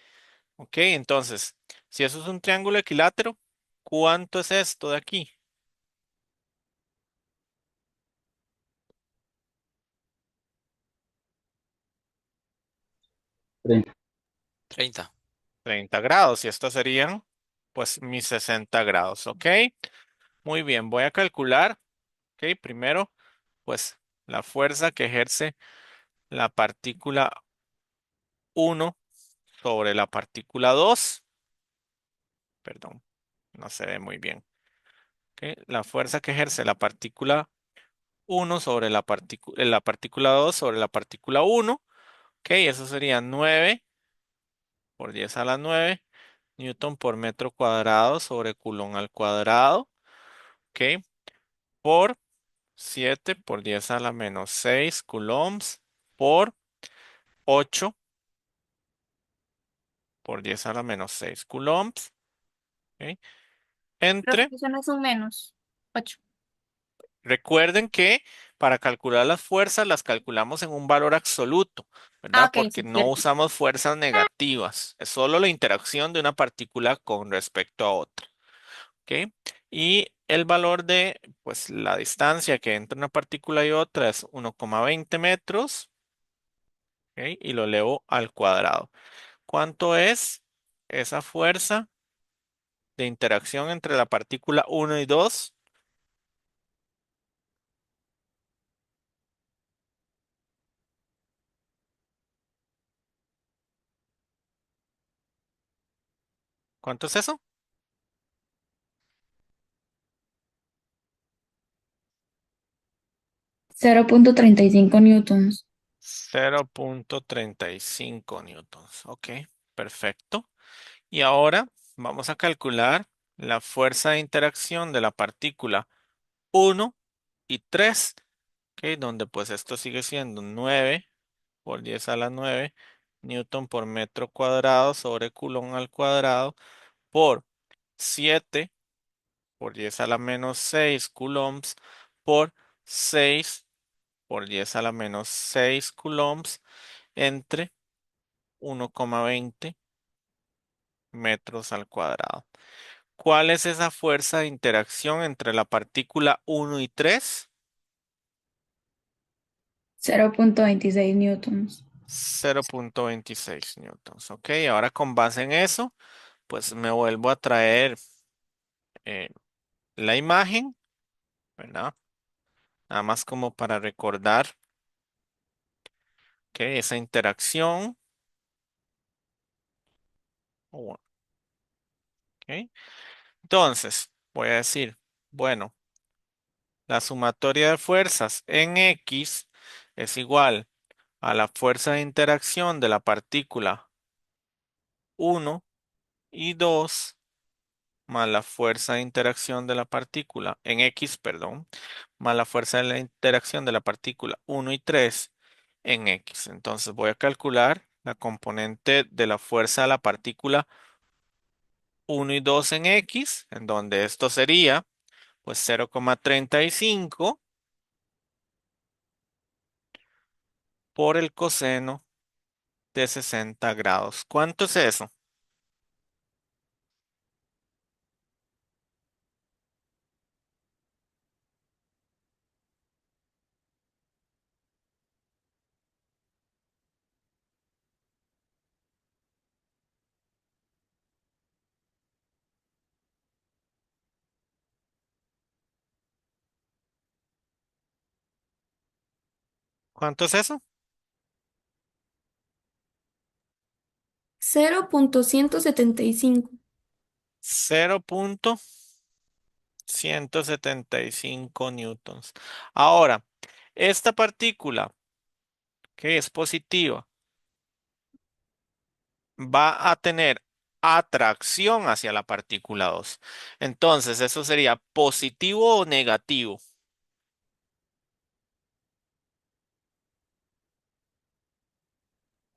Ok, entonces, si eso es un triángulo equilátero, ¿cuánto es esto de aquí? 30. 30 grados y estos serían pues mis 60 grados. Ok, muy bien, voy a calcular, ok, primero pues la fuerza que ejerce la partícula uno sobre la partícula 2. Perdón, no se ve muy bien. Ok, la fuerza que ejerce la partícula uno sobre la partícula 2 sobre la partícula uno. Ok, eso sería 9 por 10 a la 9 Newton por metro cuadrado sobre Coulomb al cuadrado. Ok, por 7 por 10 a la menos 6 coulombs por 8 por 10 a la menos 6 coulombs. Ok, Profe, entre, eso no es un menos. 8. recuerden que para calcular las fuerzas las calculamos en un valor absoluto, Ah, ¿verdad? ok, Porque sí, no cierto. usamos fuerzas negativas. Es solo la interacción de una partícula con respecto a otra. ¿Ok? Y el valor de, pues, la distancia que entre una partícula y otra es 1,20 metros, ¿ok? Y lo elevo al cuadrado. ¿Cuánto es esa fuerza de interacción entre la partícula 1 y 2. ¿Cuánto es eso? 0.35 newtons. 0.35 newtons. Ok, perfecto. Y ahora vamos a calcular la fuerza de interacción de la partícula 1 y 3, ok, donde pues esto sigue siendo 9 por 10 a la 9 newton por metro cuadrado sobre coulomb al cuadrado por 7 por 10 a la menos 6 coulombs por 6 por 10 a la menos 6 coulombs entre 1,20 metros al cuadrado. ¿Cuál es esa fuerza de interacción entre la partícula 1 y 3? 0.26 newtons. 0.26 newtons. Ok, ahora con base en eso, pues me vuelvo a traer eh, la imagen, ¿verdad? Nada más como para recordar que esa interacción. Oh, ok. Entonces, voy a decir, bueno, la sumatoria de fuerzas en X es igual a la fuerza de interacción de la partícula 1 y 2 más la fuerza de interacción de la partícula en X, perdón, más la fuerza de la interacción de la partícula 1 y 3 en X. Entonces voy a calcular la componente de la fuerza de la partícula 1 y 2 en X, en donde esto sería pues 0,35 por el coseno de 60 grados. ¿Cuánto es eso? ¿Cuánto es eso? 0.175. 0.175 newtons. Ahora, esta partícula que es positiva va a tener atracción hacia la partícula 2. Entonces, ¿eso sería positivo o negativo?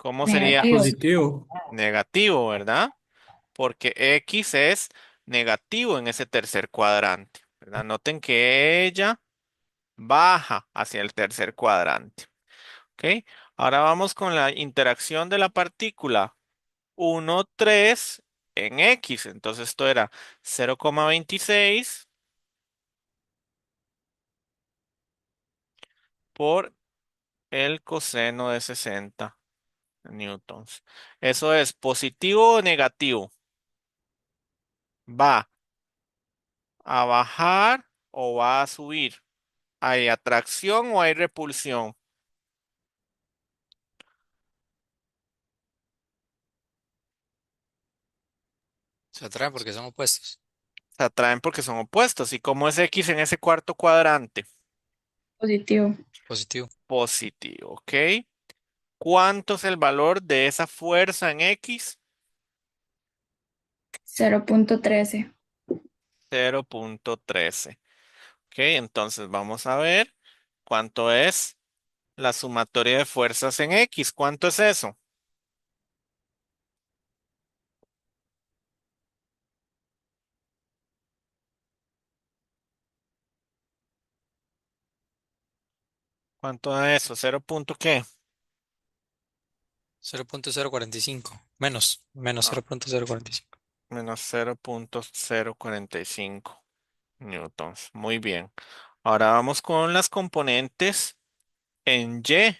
¿Cómo sería Negativo. Positivo. negativo, verdad? Porque X es negativo en ese tercer cuadrante, ¿verdad? Noten que ella baja hacia el tercer cuadrante, ¿ok? Ahora vamos con la interacción de la partícula 1, 3 en X. Entonces esto era 0,26 por el coseno de 60 newtons. ¿Eso es positivo o negativo? ¿Va a bajar o va a subir? ¿Hay atracción o hay repulsión? Se atraen porque son opuestos. Se atraen porque son opuestos. ¿Y cómo es X en ese cuarto cuadrante? Positivo. Positivo. Positivo, ¿ok? ¿Cuánto es el valor de esa fuerza en X? 0.13. 0.13. Ok, entonces vamos a ver cuánto es la sumatoria de fuerzas en X. ¿Cuánto es eso? ¿Cuánto es eso? ¿Cero punto qué? 0.045. Menos Ah, 0.045. menos 0.045 newtons. Muy bien. Ahora vamos con las componentes en Y,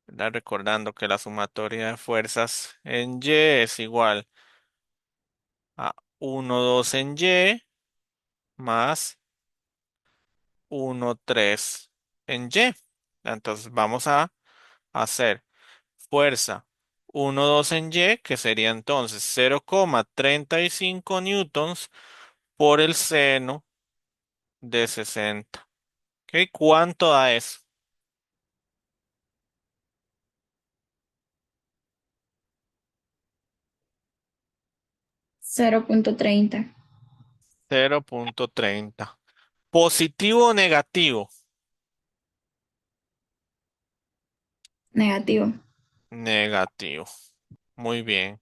¿verdad? Recordando que la sumatoria de fuerzas en Y es igual a 1,2 en Y más 1,3 en Y. Entonces vamos a hacer fuerza 1,2 en Y, que sería entonces 0,35 newtons por el seno de 60. ¿Ok? ¿Cuánto da eso? 0.30. 0,30. ¿Positivo o negativo? Negativo. Negativo. Muy bien.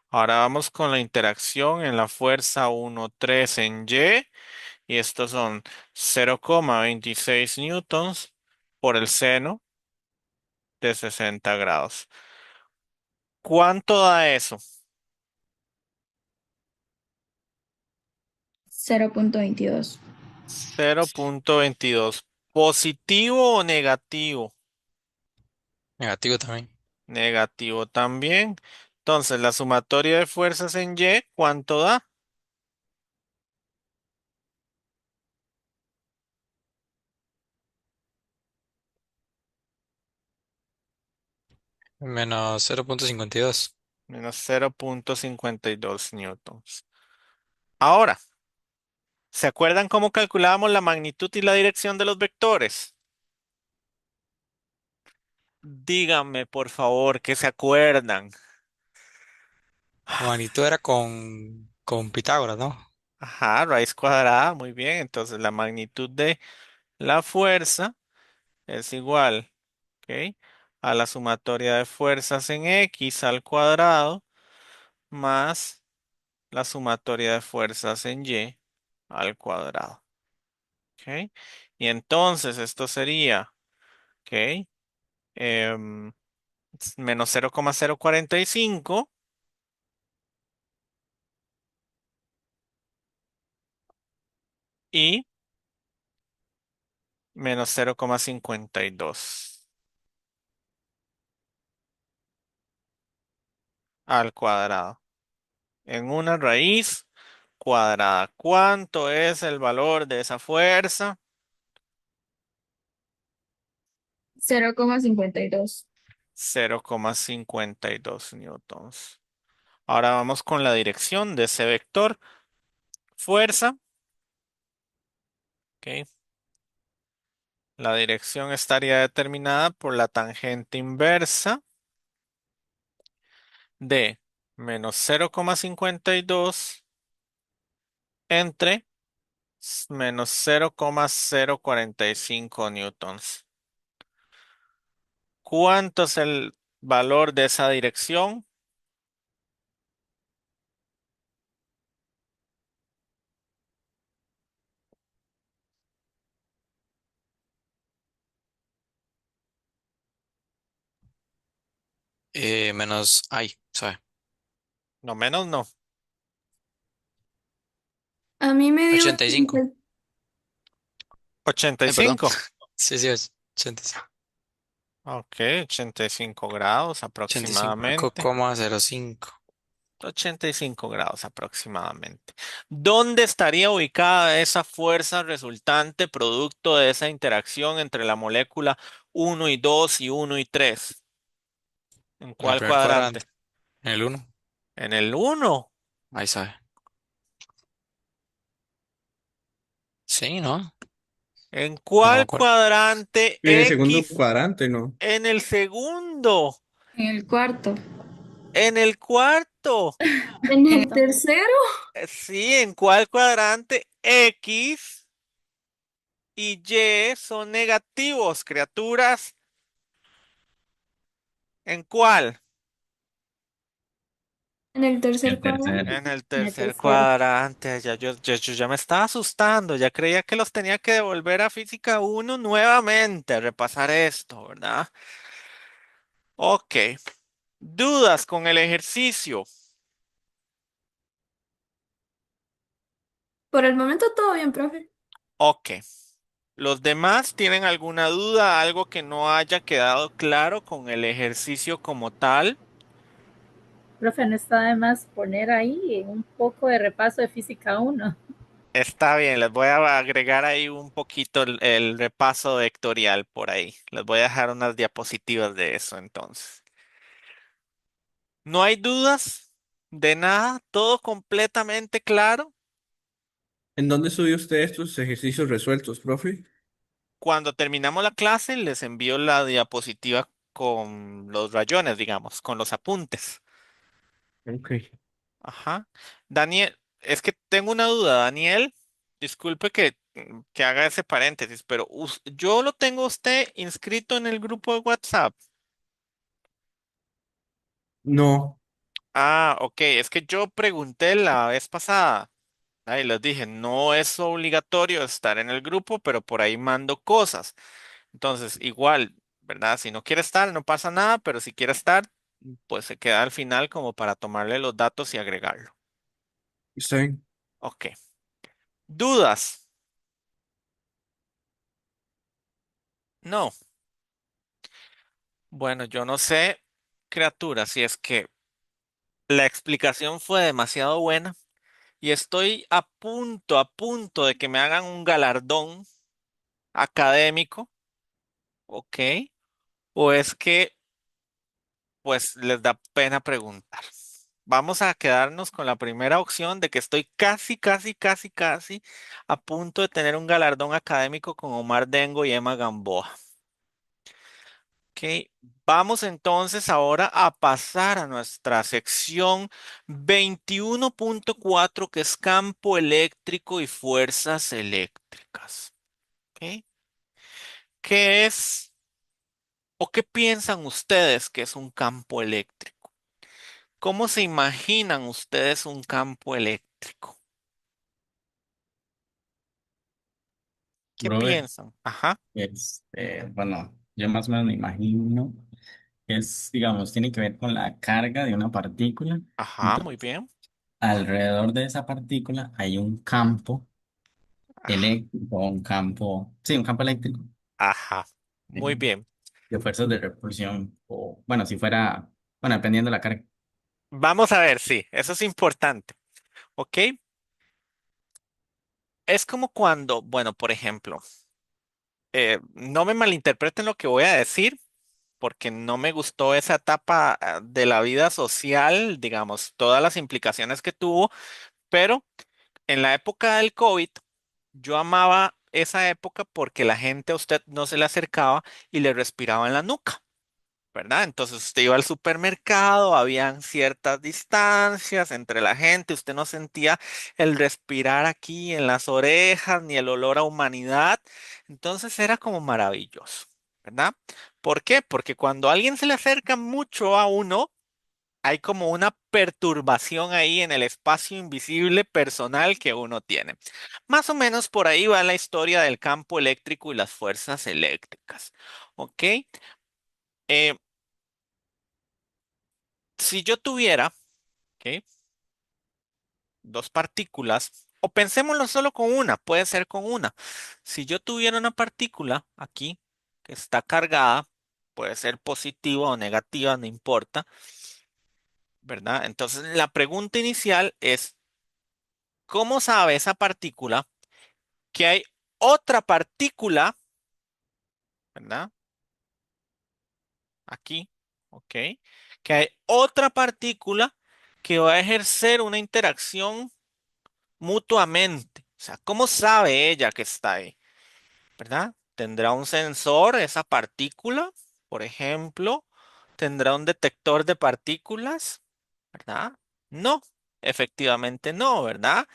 Ahora vamos con la interacción en la fuerza 1,3 en Y. Y estos son 0,26 newtons por el seno de 60 grados. ¿Cuánto da eso? 0.22. 0,22. ¿Positivo o negativo? Negativo también. Negativo también. Entonces, la sumatoria de fuerzas en Y, ¿cuánto da? Menos 0.52. Menos 0,52 newtons. Ahora, ¿se acuerdan cómo calculábamos la magnitud y la dirección de los vectores? Díganme, por favor, que se acuerdan. La magnitud era con Pitágoras, ¿no? Ajá, raíz cuadrada, muy bien. Entonces, la magnitud de la fuerza es igual, ¿ok? A la sumatoria de fuerzas en X al cuadrado más la sumatoria de fuerzas en Y al cuadrado. ¿Ok? Y entonces esto sería, ¿ok? Em, Menos 0,045 y menos 0,52 al cuadrado en una raíz cuadrada. ¿Cuánto es el valor de esa fuerza? 0.52. 0,52 newtons. Ahora vamos con la dirección de ese vector. Fuerza, ¿ok? La dirección estaría determinada por la tangente inversa de menos 0,52 entre menos 0,045 newtons. ¿Cuánto es el valor de esa dirección? Menos, ay, ¿sabe? No menos, no. A mí me dio 85. 85. Perdón. Sí, sí, 85. Ok, 85 grados 85,05. aproximadamente. 85 grados aproximadamente. ¿Dónde estaría ubicada esa fuerza resultante producto de esa interacción entre la molécula 1 y 2 y 1 y 3? ¿En En el cuál primer cuadrante? cuadrante. En el 1. En el 1. Ahí sabe. Sí, ¿no? ¿En No me cuál acuerdo. cuadrante En el segundo X? cuadrante, ¿no? En el segundo. En el cuarto. En el cuarto. ¿En el tercero? Sí, ¿en cuál cuadrante X y Y son negativos, criaturas? ¿En cuál? En el tercer El cuadrante. tercer. En el En el tercer tercero. cuadrante. Yo ya me estaba asustando. Ya creía que los tenía que devolver a física uno nuevamente, a repasar esto, ¿verdad? Ok. ¿Dudas con el ejercicio? Por el momento todo bien, profe. Ok. ¿Los demás tienen alguna duda, algo que no haya quedado claro con el ejercicio como tal? Profe, no está de más poner ahí un poco de repaso de física uno. Está bien, les voy a agregar ahí un poquito el repaso vectorial por ahí. Les voy a dejar unas diapositivas de eso entonces. ¿No hay dudas de nada? ¿Todo completamente claro? ¿En dónde estudió usted estos ejercicios resueltos, profe? Cuando terminamos la clase, les envío la diapositiva con los rayones, digamos, con los apuntes. Ok. Ajá. Daniel, es que tengo una duda, Daniel. Disculpe que haga ese paréntesis, pero yo lo tengo a usted inscrito en el grupo de WhatsApp. No, Ah, ok, es que yo pregunté la vez pasada. Ahí les dije, no es obligatorio estar en el grupo, pero por ahí mando cosas. Entonces, igual, ¿verdad? Si no quiere estar, no pasa nada, pero si quiere estar, pues se queda al final como para tomarle los datos y agregarlo. está bien. Ok. ¿Dudas? No. Bueno, yo no sé, criatura, si es que la explicación fue demasiado buena y estoy a punto de que me hagan un galardón académico, ¿ok? O es que, pues, les da pena preguntar. Vamos a quedarnos con la primera opción de que estoy casi a punto de tener un galardón académico con Omar Dengo y Emma Gamboa. Ok, vamos entonces ahora a pasar a nuestra sección 21.4, que es campo eléctrico y fuerzas eléctricas. Ok, ¿qué es o qué piensan ustedes que es un campo eléctrico? ¿Cómo se imaginan ustedes un campo eléctrico? ¿Qué Robert, piensan? Ajá, bueno, yo más o menos me imagino que es, digamos, tiene que ver con la carga de una partícula. ajá, muy Entonces, bien. alrededor de esa partícula hay un campo Ajá, eléctrico, un campo, sí, un campo eléctrico ajá, ¿sí? muy bien. De fuerzas de repulsión, o bueno, si fuera, bueno, dependiendo de la carga. Vamos a ver, sí, eso es importante. ¿Ok? Es como cuando, bueno, por ejemplo, no me malinterpreten lo que voy a decir, porque no me gustó esa etapa de la vida social, digamos, todas las implicaciones que tuvo, pero en la época del COVID, yo amaba esa época porque la gente a usted no se le acercaba y le respiraba en la nuca. ¿Verdad? Entonces usted iba al supermercado, habían ciertas distancias entre la gente, usted no sentía el respirar aquí en las orejas ni el olor a humanidad. Entonces era como maravilloso, ¿verdad? ¿Por qué? Porque cuando alguien se le acerca mucho a uno, hay como una perturbación ahí en el espacio invisible personal que uno tiene. Más o menos por ahí va la historia del campo eléctrico y las fuerzas eléctricas. ¿Ok? Eh, si yo tuviera, ¿ok? Dos partículas, o pensémoslo solo con una, puede ser con una. Si yo tuviera una partícula aquí que está cargada, puede ser positiva o negativa, no importa, ¿verdad? Entonces la pregunta inicial es, ¿cómo sabe esa partícula que hay otra partícula, ¿verdad? Aquí, ¿ok? Que hay otra partícula que va a ejercer una interacción mutuamente. O sea, ¿cómo sabe ella que está ahí? ¿Verdad? ¿Tendrá un sensor esa partícula, por ejemplo? ¿Tendrá un detector de partículas? ¿Verdad? No, efectivamente no, ¿verdad?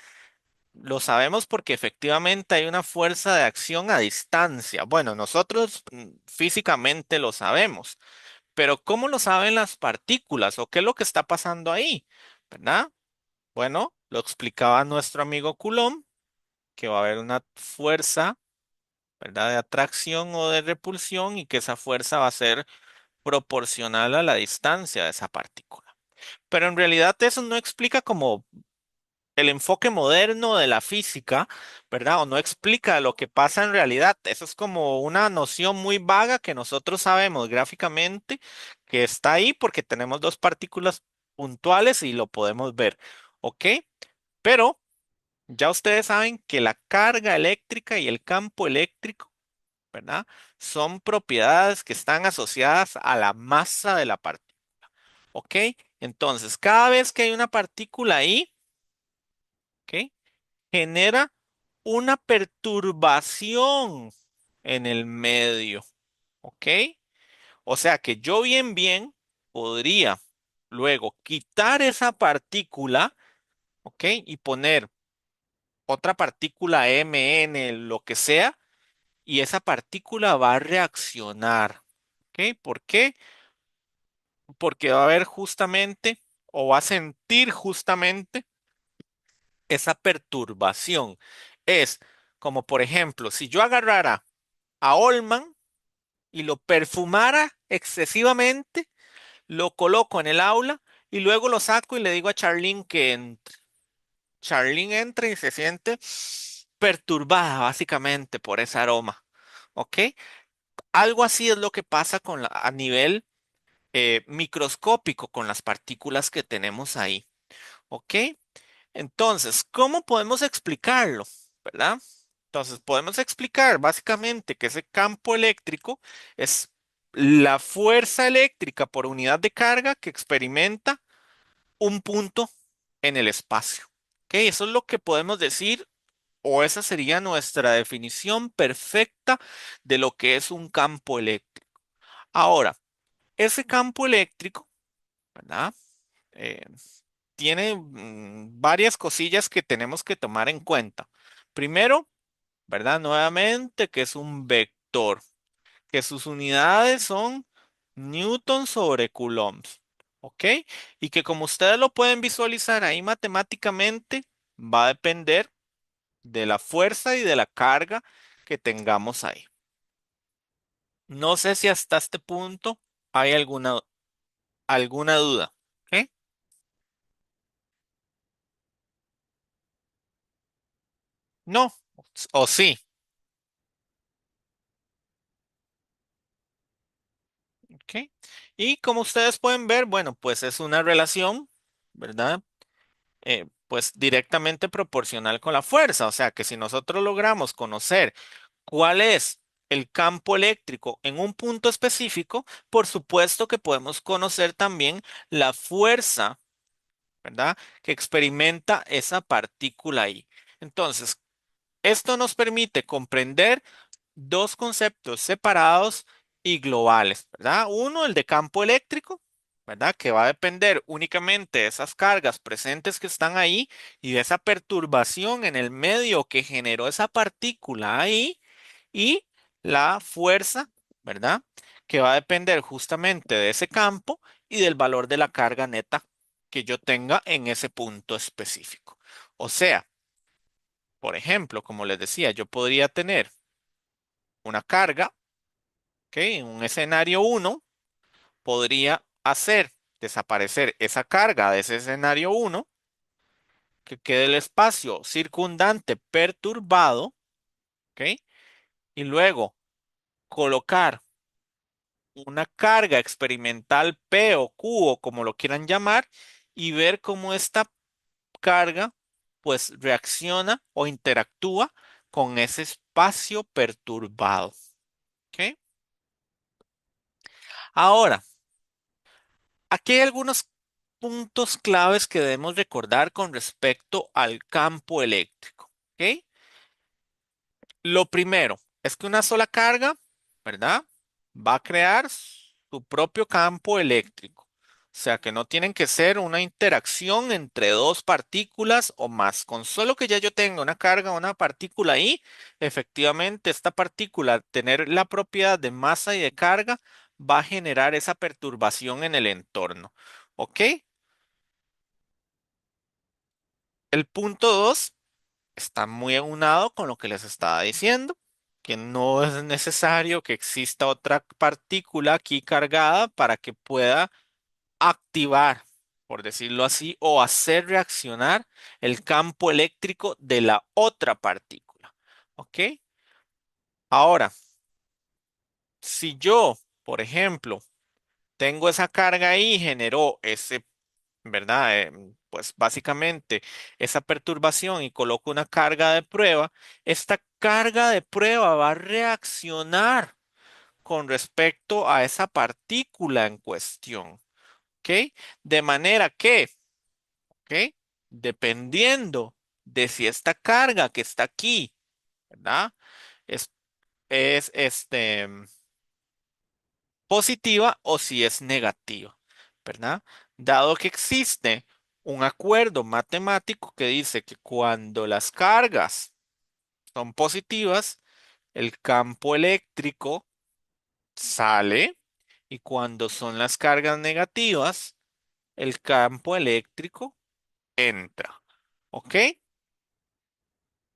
Lo sabemos porque efectivamente hay una fuerza de acción a distancia. Bueno, nosotros físicamente lo sabemos, pero ¿cómo lo saben las partículas o qué es lo que está pasando ahí? ¿Verdad? Bueno, lo explicaba nuestro amigo Coulomb, que va a haber una fuerza, ¿verdad? De atracción o de repulsión y que esa fuerza va a ser proporcional a la distancia de esa partícula. Pero en realidad eso no explica como el enfoque moderno de la física, ¿verdad? O no explica lo que pasa en realidad. Eso es como una noción muy vaga que nosotros sabemos gráficamente que está ahí porque tenemos dos partículas puntuales y lo podemos ver, ¿ok? Pero ya ustedes saben que la carga eléctrica y el campo eléctrico, ¿verdad? Son propiedades que están asociadas a la masa de la partícula, ¿ok? Entonces, cada vez que hay una partícula ahí, ¿ok? Genera una perturbación en el medio, ¿ok? O sea que yo bien podría luego quitar esa partícula, ¿ok? Y poner otra partícula M, N, lo que sea, y esa partícula va a reaccionar, ¿ok? ¿Por qué? Porque va a haber justamente o va a sentir justamente esa perturbación. Es como, por ejemplo, si yo agarrara a Olman y lo perfumara excesivamente, lo coloco en el aula y luego lo saco y le digo a Charlene que entre. Charlene entra y se siente perturbada básicamente por ese aroma. ¿Ok? Algo así es lo que pasa a nivel microscópico con las partículas que tenemos ahí. ¿Ok? Entonces, ¿cómo podemos explicarlo? ¿Verdad? Entonces, podemos explicar básicamente que ese campo eléctrico es la fuerza eléctrica por unidad de carga que experimenta un punto en el espacio. ¿Ok? Eso es lo que podemos decir, o esa sería nuestra definición perfecta de lo que es un campo eléctrico. Ahora, ese campo eléctrico, ¿verdad? Eh, tiene varias cosillas que tenemos que tomar en cuenta. Primero, ¿verdad? Nuevamente, que es un vector, que sus unidades son newton sobre coulombs, ¿ok? Y que como ustedes lo pueden visualizar ahí matemáticamente, va a depender de la fuerza y de la carga que tengamos ahí. No sé si hasta este punto hay alguna duda, ¿ok? No, o sí, ¿ok? Y como ustedes pueden ver, bueno, pues es una relación, ¿verdad? Pues directamente proporcional con la fuerza. O sea que si nosotros logramos conocer cuál es el campo eléctrico en un punto específico, por supuesto que podemos conocer también la fuerza, ¿verdad? Que experimenta esa partícula ahí. Entonces, esto nos permite comprender dos conceptos separados y globales, ¿verdad? Uno, el de campo eléctrico, ¿verdad? Que va a depender únicamente de esas cargas presentes que están ahí y de esa perturbación en el medio que generó esa partícula ahí y la fuerza, ¿verdad? Que va a depender justamente de ese campo y del valor de la carga neta que yo tenga en ese punto específico. O sea, por ejemplo, como les decía, yo podría tener una carga, ¿ok? En un escenario uno podría hacer desaparecer esa carga de ese escenario uno, que quede el espacio circundante perturbado, ¿ok? Y luego colocar una carga experimental P o Q o como lo quieran llamar y ver cómo esta carga pues reacciona o interactúa con ese espacio perturbado, ¿ok? Ahora, aquí hay algunos puntos claves que debemos recordar con respecto al campo eléctrico, ¿ok? Lo primero es que una sola carga, ¿verdad? Va a crear su propio campo eléctrico. O sea que no tienen que ser una interacción entre dos partículas o más. Con solo que ya yo tenga una carga, una partícula ahí, efectivamente esta partícula, al tener la propiedad de masa y de carga, va a generar esa perturbación en el entorno. ¿Ok? El punto 2 está muy aunado con lo que les estaba diciendo, que no es necesario que exista otra partícula aquí cargada para que pueda activar, por decirlo así, o hacer reaccionar el campo eléctrico de la otra partícula. ¿Ok? Ahora, si yo, por ejemplo, tengo esa carga ahí y generó ese ¿verdad? Pues básicamente esa perturbación y coloco una carga de prueba, esta carga de prueba va a reaccionar con respecto a esa partícula en cuestión, ¿ok? De manera que, ¿ok? Dependiendo de si esta carga que está aquí, ¿verdad? Es, es positiva o si es negativa, ¿verdad? Dado que existe un acuerdo matemático que dice que cuando las cargas son positivas, el campo eléctrico sale y cuando son las cargas negativas, el campo eléctrico entra. ¿Ok?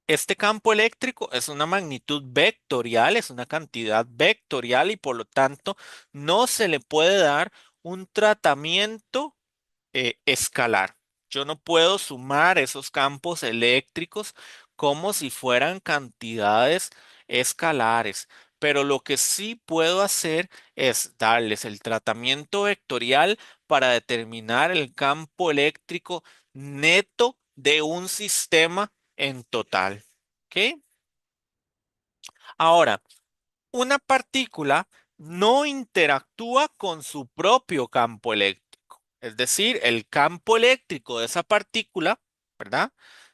Este campo eléctrico es una magnitud vectorial, es una cantidad vectorial y por lo tanto no se le puede dar un tratamiento escalar. Yo no puedo sumar esos campos eléctricos como si fueran cantidades escalares, pero lo que sí puedo hacer es darles el tratamiento vectorial para determinar el campo eléctrico neto de un sistema en total. ¿Ok? Ahora, una partícula no interactúa con su propio campo eléctrico. Es decir, el campo eléctrico de esa partícula, ¿verdad?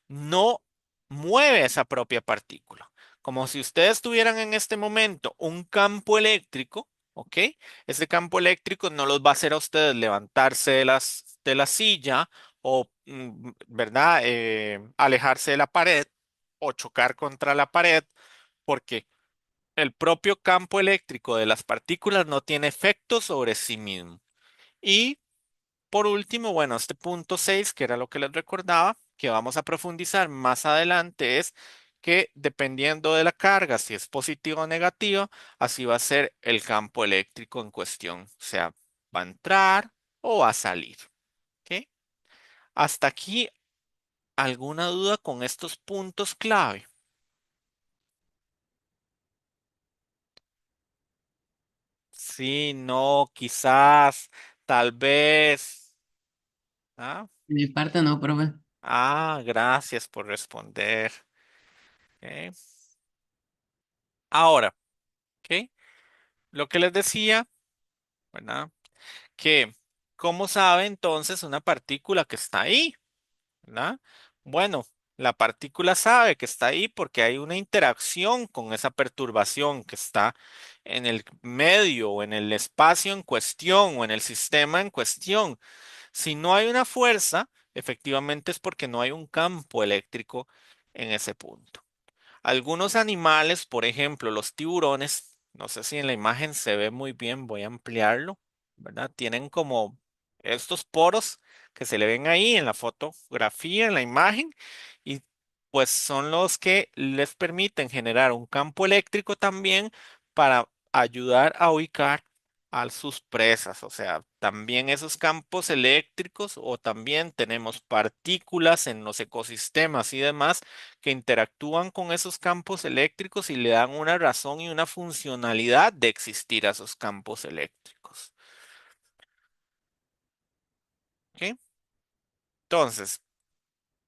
No mueve esa propia partícula. Como si ustedes tuvieran en este momento un campo eléctrico, ¿ok? Ese campo eléctrico no los va a hacer a ustedes levantarse de la silla o, ¿verdad? Alejarse de la pared o chocar contra la pared, porque el propio campo eléctrico de las partículas no tiene efecto sobre sí mismo. Y por último, bueno, este punto 6, que era lo que les recordaba, que vamos a profundizar más adelante, es que dependiendo de la carga, si es positiva o negativa, así va a ser el campo eléctrico en cuestión. O sea, va a entrar o va a salir. ¿Ok? Hasta aquí, ¿alguna duda con estos puntos clave? Sí, no, quizás, tal vez. ¿Ah? De mi parte no, profe. Gracias por responder. Ok. Ahora, ¿ok? Lo que les decía, ¿verdad? Que, ¿cómo sabe entonces una partícula que está ahí? ¿Verdad? Bueno, la partícula sabe que está ahí porque hay una interacción con esa perturbación que está en el medio o en el espacio en cuestión o en el sistema en cuestión. Si no hay una fuerza, efectivamente es porque no hay un campo eléctrico en ese punto. Algunos animales, por ejemplo, los tiburones, no sé si en la imagen se ve muy bien, voy a ampliarlo, ¿verdad? Tienen como estos poros que se le ven ahí en la fotografía, en la imagen, y pues son los que les permiten generar un campo eléctrico también para ayudar a ubicar a sus presas. O sea, también esos campos eléctricos o también tenemos partículas en los ecosistemas y demás que interactúan con esos campos eléctricos y le dan una razón y una funcionalidad de existir a esos campos eléctricos. ¿Ok? Entonces,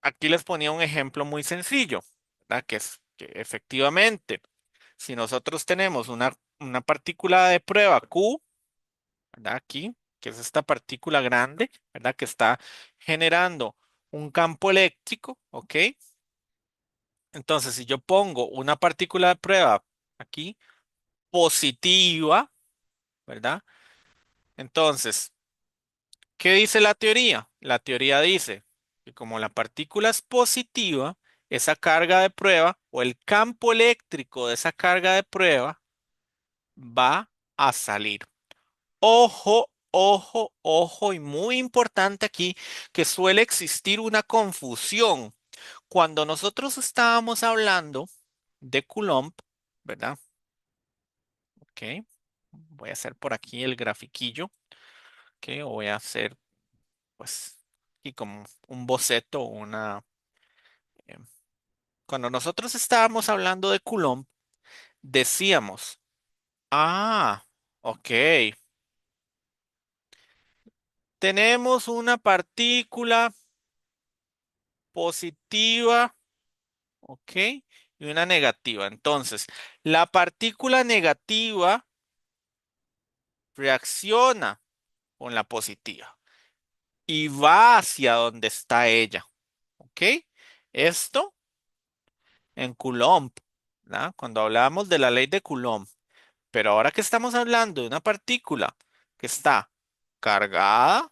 aquí les ponía un ejemplo muy sencillo, ¿verdad? Que es que efectivamente, si nosotros tenemos una partícula de prueba Q, ¿verdad? Aquí, que es esta partícula grande, ¿verdad? Que está generando un campo eléctrico, ¿ok? Entonces, si yo pongo una partícula de prueba aquí positiva, ¿verdad? Entonces, ¿qué dice la teoría? La teoría dice que como la partícula es positiva, esa carga de prueba o el campo eléctrico de esa carga de prueba va a salir. Ojo, ojo, ojo, y muy importante aquí que suele existir una confusión. Cuando nosotros estábamos hablando de Coulomb, ¿verdad? Ok, voy a hacer por aquí el grafiquillo, ok, o voy a hacer pues, y como un boceto, eh, cuando nosotros estábamos hablando de Coulomb, decíamos, ah, ok, tenemos una partícula positiva, ¿ok? Y una negativa. Entonces, la partícula negativa reacciona con la positiva y va hacia donde está ella, ¿ok? Esto en Coulomb, ¿verdad? Cuando hablamos de la ley de Coulomb. Pero ahora que estamos hablando de una partícula que está cargada,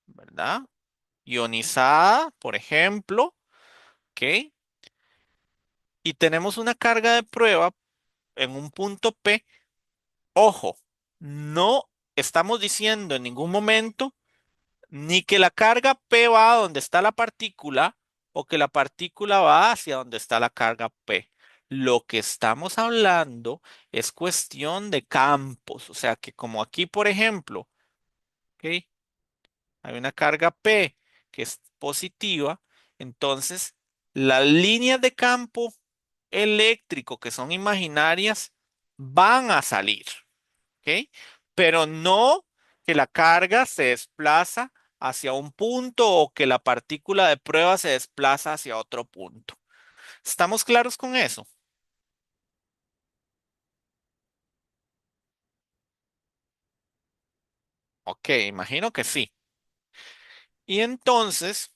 ¿verdad? Ionizada, por ejemplo, ¿ok? Y tenemos una carga de prueba en un punto P. Ojo, no estamos diciendo en ningún momento ni que la carga P va a donde está la partícula o que la partícula va hacia donde está la carga P. Lo que estamos hablando es cuestión de campos. O sea que como aquí, por ejemplo, ¿ok? Hay una carga P que es positiva, entonces las líneas de campo eléctrico que son imaginarias van a salir, ¿ok? Pero no que la carga se desplaza hacia un punto o que la partícula de prueba se desplaza hacia otro punto. ¿Estamos claros con eso? Ok, imagino que sí. Y entonces,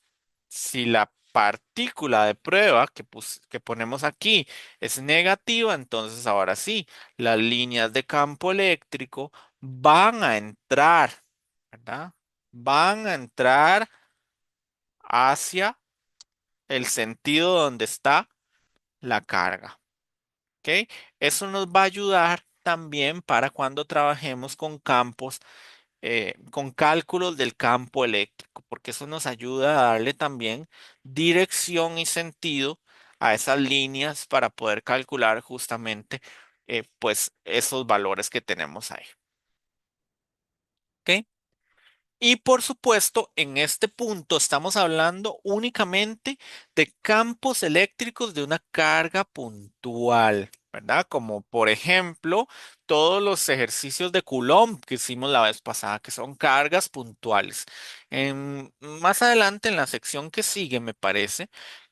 si la partícula de prueba que ponemos aquí es negativa, entonces ahora sí, las líneas de campo eléctrico van a entrar, ¿verdad? Van a entrar hacia el sentido donde está la carga. ¿Ok? Eso nos va a ayudar también para cuando trabajemos con campos, con cálculos del campo eléctrico, porque eso nos ayuda a darle también dirección y sentido a esas líneas para poder calcular justamente pues esos valores que tenemos ahí. ¿Ok? Y por supuesto, en este punto estamos hablando únicamente de campos eléctricos de una carga puntual, ¿verdad? Como por ejemplo todos los ejercicios de Coulomb que hicimos la vez pasada, que son cargas puntuales. Más adelante en la sección que sigue, me parece,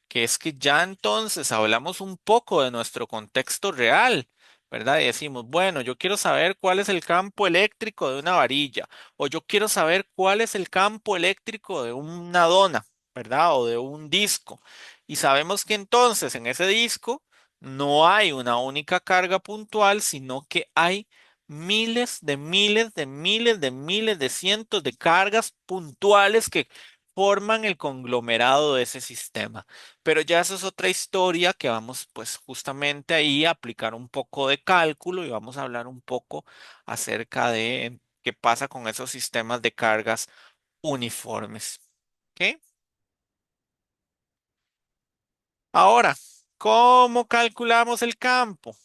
que es que ya entonces hablamos un poco de nuestro contexto real, ¿verdad? Y decimos, bueno, yo quiero saber cuál es el campo eléctrico de una varilla o yo quiero saber cuál es el campo eléctrico de una dona, ¿verdad? O de un disco. Y sabemos que entonces en ese disco no hay una única carga puntual, sino que hay miles de miles de miles de miles de cientos de cargas puntuales que forman el conglomerado de ese sistema. Pero ya eso es otra historia que vamos pues justamente ahí a aplicar un poco de cálculo y vamos a hablar un poco acerca de qué pasa con esos sistemas de cargas uniformes. ¿Ok? Ahora, ¿cómo calculamos el campo?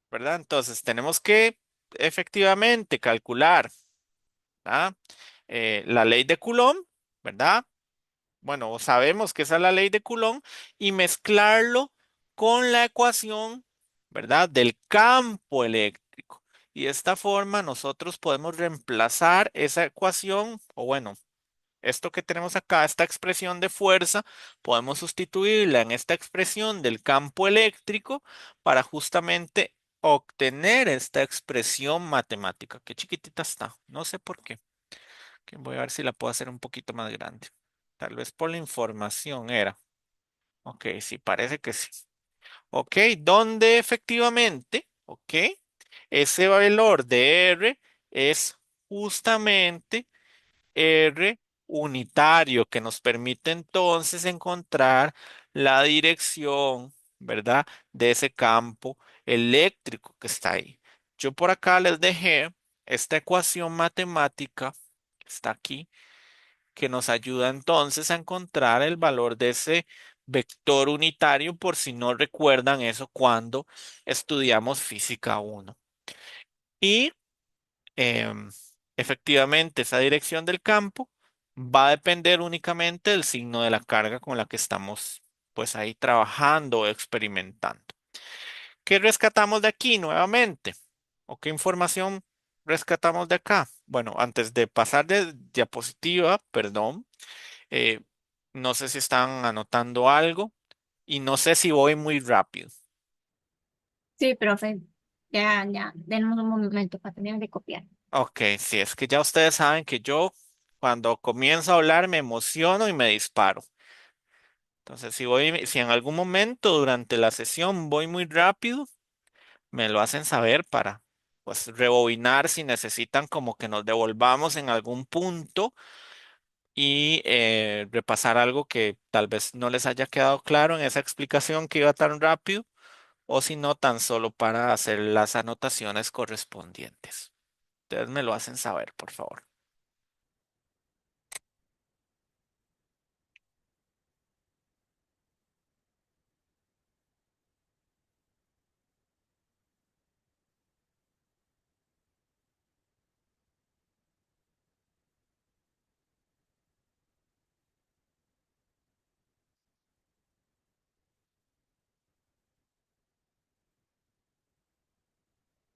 ¿Verdad? Entonces, tenemos que efectivamente calcular, ¿verdad? La ley de Coulomb, ¿verdad? Bueno, sabemos que esa es la ley de Coulomb y mezclarlo con la ecuación, ¿verdad? Del campo eléctrico. Y de esta forma nosotros podemos reemplazar esa ecuación, o bueno, esto que tenemos acá, esta expresión de fuerza, podemos sustituirla en esta expresión del campo eléctrico para justamente obtener esta expresión matemática. Qué chiquitita está, no sé por qué. Que voy a ver si la puedo hacer un poquito más grande. Tal vez por la información era. Ok, sí, parece que sí. Ok, donde efectivamente, ok, ese valor de R es justamente R unitario que nos permite entonces encontrar la dirección, ¿verdad? De ese campo eléctrico que está ahí. Yo por acá les dejé esta ecuación matemática que está aquí, que nos ayuda entonces a encontrar el valor de ese vector unitario por si no recuerdan eso cuando estudiamos física uno. Y em, efectivamente, esa dirección del campo va a depender únicamente del signo de la carga con la que estamos pues ahí trabajando o experimentando. ¿Qué rescatamos de aquí nuevamente? ¿O qué información rescatamos de acá? Bueno, antes de pasar de diapositiva, perdón, eh, no sé si están anotando algo y no sé si voy muy rápido. Sí, profe. Ya, denos un momento para terminar de copiar. Ok, sí, es que ya ustedes saben que yo cuando comienzo a hablar me emociono y me disparo. Entonces, si en algún momento durante la sesión voy muy rápido, me lo hacen saber para, pues, rebobinar si necesitan como que nos devolvamos en algún punto y repasar algo que tal vez no les haya quedado claro en esa explicación que iba tan rápido, o si no, tan solo para hacer las anotaciones correspondientes. Ustedes me lo hacen saber, por favor.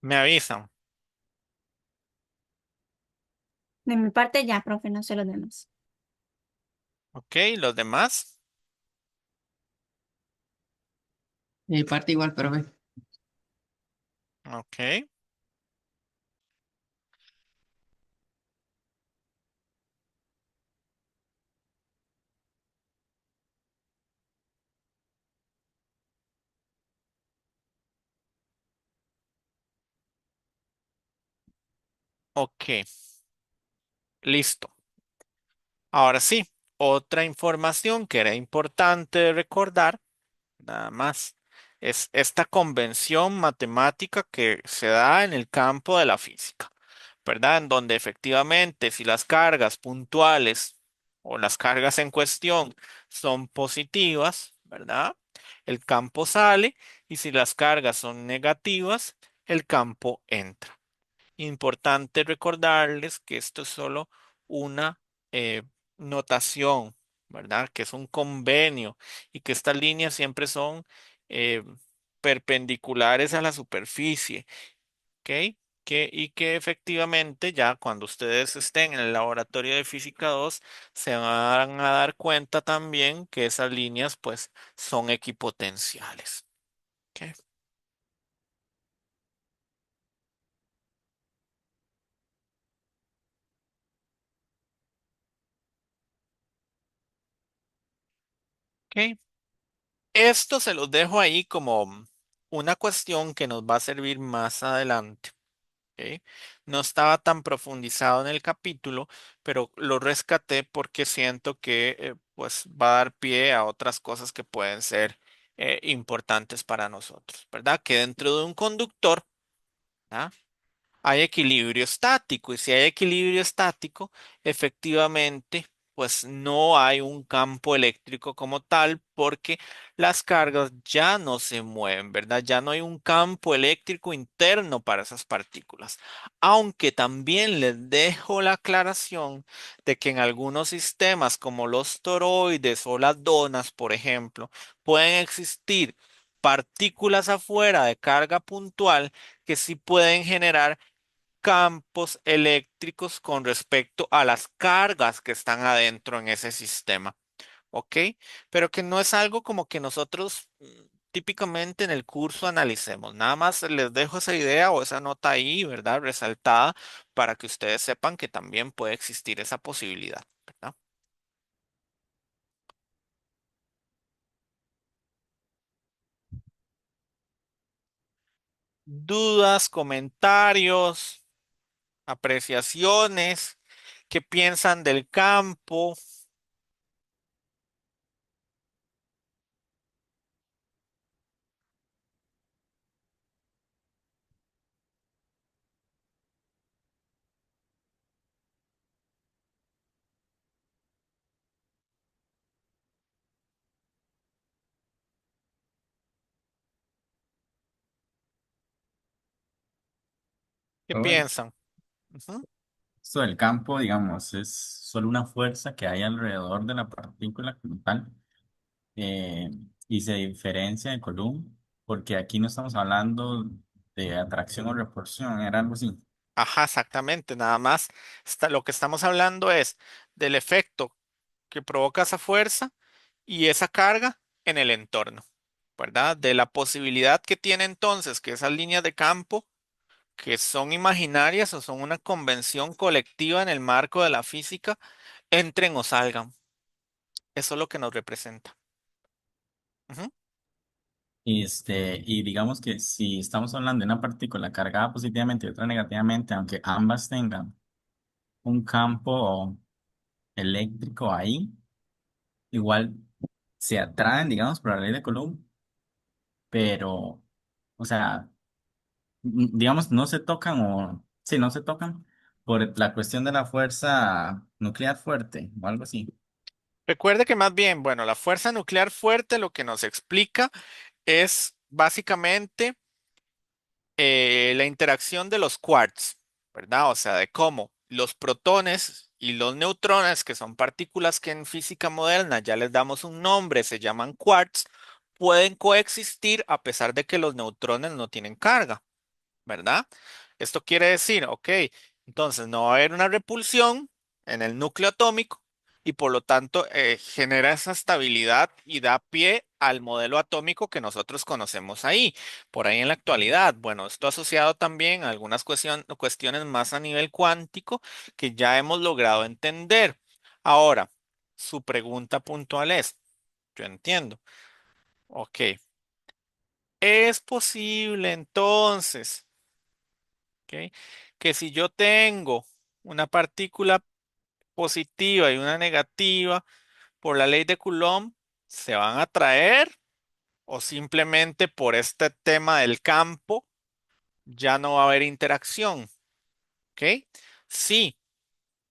Me avisan. De mi parte ya, profe, no sé los demás. Ok, los demás. Mi parte igual, profe. Ok, ok, listo. Ahora sí, otra información que era importante recordar, nada más, es esta convención matemática que se da en el campo de la física, ¿verdad? En donde efectivamente si las cargas puntuales o las cargas en cuestión son positivas, ¿verdad? El campo sale y si las cargas son negativas, el campo entra. Importante recordarles que esto es solo una eh, notación, ¿verdad? Que es un convenio y que estas líneas siempre son eh, perpendiculares a la superficie, ¿ok? Y que efectivamente ya cuando ustedes estén en el laboratorio de física 2 se van a dar cuenta también que esas líneas pues son equipotenciales. ¿Ok? ¿Ok? Esto se los dejo ahí como una cuestión que nos va a servir más adelante. ¿Ok? No estaba tan profundizado en el capítulo, pero lo rescaté porque siento que pues va a dar pie a otras cosas que pueden ser importantes para nosotros, ¿verdad? Que dentro de un conductor, ¿ah? Hay equilibrio estático y si hay equilibrio estático, efectivamente, pues no hay un campo eléctrico como tal porque las cargas ya no se mueven, ¿verdad? Ya no hay un campo eléctrico interno para esas partículas. Aunque también les dejo la aclaración de que en algunos sistemas como los toroides o las donas, por ejemplo, pueden existir partículas afuera de carga puntual que sí pueden generar campos eléctricos con respecto a las cargas que están adentro en ese sistema, ¿ok? Pero que no es algo como que nosotros típicamente en el curso analicemos. Nada más les dejo esa idea o esa nota ahí, ¿verdad? Resaltada para que ustedes sepan que también puede existir esa posibilidad, ¿verdad? Dudas, comentarios, apreciaciones, ¿qué piensan del campo? ¿Qué Bueno, piensan? Ujú. esto del campo, digamos, es solo una fuerza que hay alrededor de la partícula como tal, eh, y se diferencia de Coulomb, porque aquí no estamos hablando de atracción o repulsión, era algo así. Ajá, exactamente. Nada más lo que estamos hablando es del efecto que provoca esa fuerza y esa carga en el entorno, ¿verdad? De la posibilidad que tiene entonces que esas líneas de campo, que son imaginarias o son una convención colectiva en el marco de la física, entren o salgan. Eso es lo que nos representa. Ujú. Y digamos que si estamos hablando de una partícula cargada positivamente y otra negativamente, aunque ambas tengan un campo eléctrico ahí, igual se atraen, digamos, por la ley de Coulomb, pero, o sea, digamos, no se tocan o, sí, no se tocan por la cuestión de la fuerza nuclear fuerte o algo así. Recuerde que más bien, bueno, la fuerza nuclear fuerte lo que nos explica es básicamente la interacción de los quarks, ¿verdad? O sea, de cómo los protones y los neutrones, que son partículas que en física moderna ya les damos un nombre, se llaman quarks, pueden coexistir a pesar de que los neutrones no tienen carga. ¿Verdad? Esto quiere decir, ok, entonces no va a haber una repulsión en el núcleo atómico y por lo tanto genera esa estabilidad y da pie al modelo atómico que nosotros conocemos ahí, por ahí en la actualidad. Bueno, esto asociado también a algunas cuestiones más a nivel cuántico que ya hemos logrado entender. Ahora, su pregunta puntual es, yo entiendo, ok, ¿es posible entonces? ¿Ok? Que si yo tengo una partícula positiva y una negativa, por la ley de Coulomb, ¿se van a atraer o simplemente por este tema del campo ya no va a haber interacción? ¿Ok? Sí,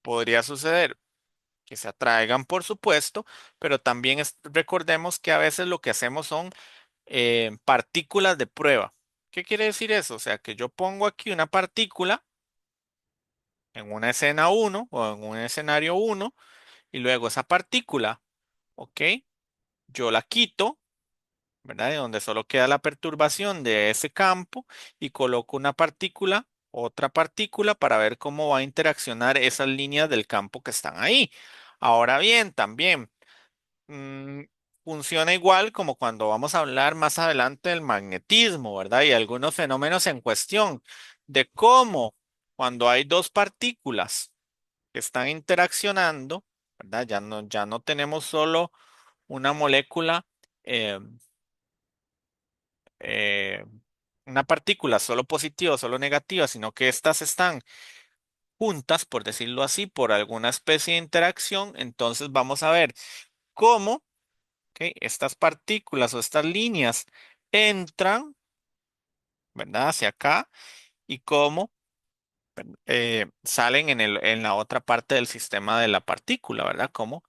podría suceder que se atraigan, por supuesto, pero también recordemos que a veces lo que hacemos son partículas de prueba. ¿Qué quiere decir eso? O sea, que yo pongo aquí una partícula en una escena uno o en un escenario uno y luego esa partícula, ¿ok? Yo la quito, ¿verdad? De donde solo queda la perturbación de ese campo y coloco una partícula, otra partícula para ver cómo va a interaccionar esas líneas del campo que están ahí. Ahora bien, también mm, funciona igual como cuando vamos a hablar más adelante del magnetismo, ¿verdad? Y algunos fenómenos en cuestión de cómo cuando hay dos partículas que están interaccionando, ¿verdad? Ya no tenemos solo una molécula, eh, eh, una partícula solo positiva o solo negativa, sino que estas están juntas, por decirlo así, por alguna especie de interacción. Entonces vamos a ver cómo, ¿ok? Estas partículas o estas líneas entran, ¿verdad? Hacia acá y cómo salen en la otra parte del sistema de la partícula, ¿verdad? Cómo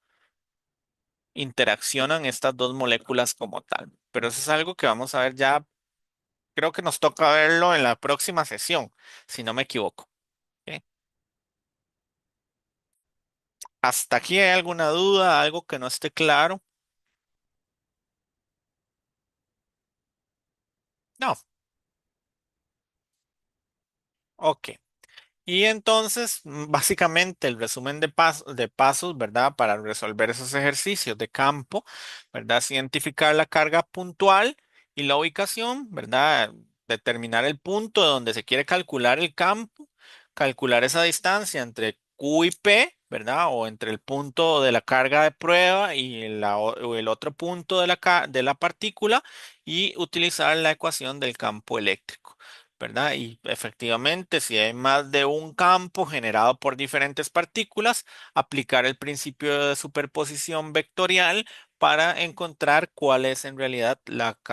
interaccionan estas dos moléculas como tal. Pero eso es algo que vamos a ver ya, creo que nos toca verlo en la próxima sesión, si no me equivoco. ¿Ok? ¿Hasta aquí hay alguna duda, algo que no esté claro? No. Ok. Y entonces, básicamente, el resumen de pasos, ¿verdad? Para resolver esos ejercicios de campo, ¿verdad? Es identificar la carga puntual y la ubicación, ¿verdad? Determinar el punto donde se quiere calcular el campo, calcular esa distancia entre Q y P, ¿verdad? O entre el punto de la carga de prueba y o el otro punto de de la partícula y utilizar la ecuación del campo eléctrico. ¿Verdad? Y efectivamente, si hay más de un campo generado por diferentes partículas, aplicar el principio de superposición vectorial para encontrar cuál es en realidad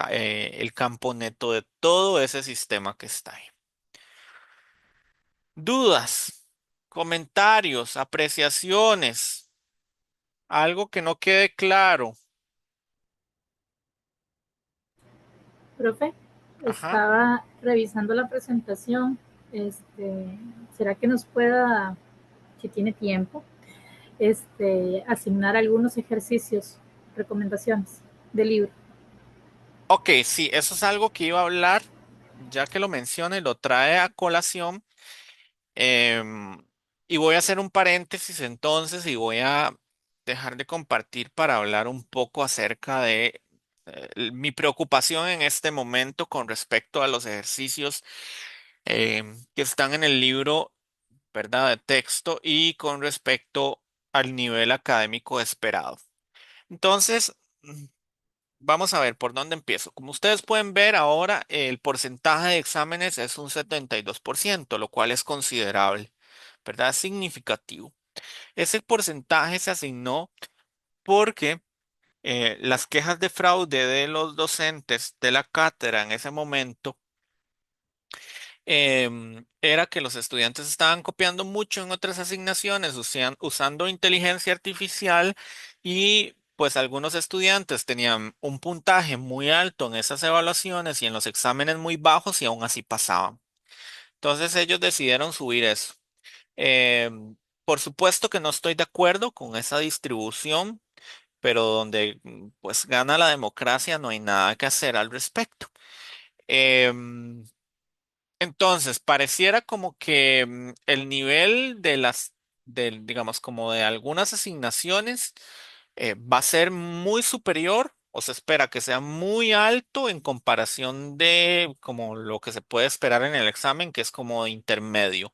el campo neto de todo ese sistema que está ahí. ¿Dudas, comentarios, apreciaciones? ¿Algo que no quede claro? Profe, Ajá. estaba revisando la presentación. ¿Será que nos pueda, si tiene tiempo, asignar algunos ejercicios, recomendaciones del libro? Ok, sí, eso es algo que iba a hablar, ya que lo mencione, lo trae a colación. Em, y voy a hacer un paréntesis entonces y voy a dejar de compartir para hablar un poco acerca de mi preocupación en este momento con respecto a los ejercicios que están en el libro, ¿verdad? De texto y con respecto al nivel académico esperado. Entonces, vamos a ver por dónde empiezo. Como ustedes pueden ver ahora, el porcentaje de exámenes es un 72%, lo cual es considerable, ¿verdad? Es significativo. Ese porcentaje se asignó porque las quejas de fraude de los docentes de la cátedra en ese momento era que los estudiantes estaban copiando mucho en otras asignaciones, usando inteligencia artificial y pues algunos estudiantes tenían un puntaje muy alto en esas evaluaciones y en los exámenes muy bajos y aún así pasaban. Entonces ellos decidieron subir eso. Por supuesto que no estoy de acuerdo con esa distribución, pero donde pues gana la democracia no hay nada que hacer al respecto. Em, entonces, pareciera como que el nivel de digamos, como de algunas asignaciones va a ser muy superior o se espera que sea muy alto en comparación de como lo que se puede esperar en el examen, que es como intermedio,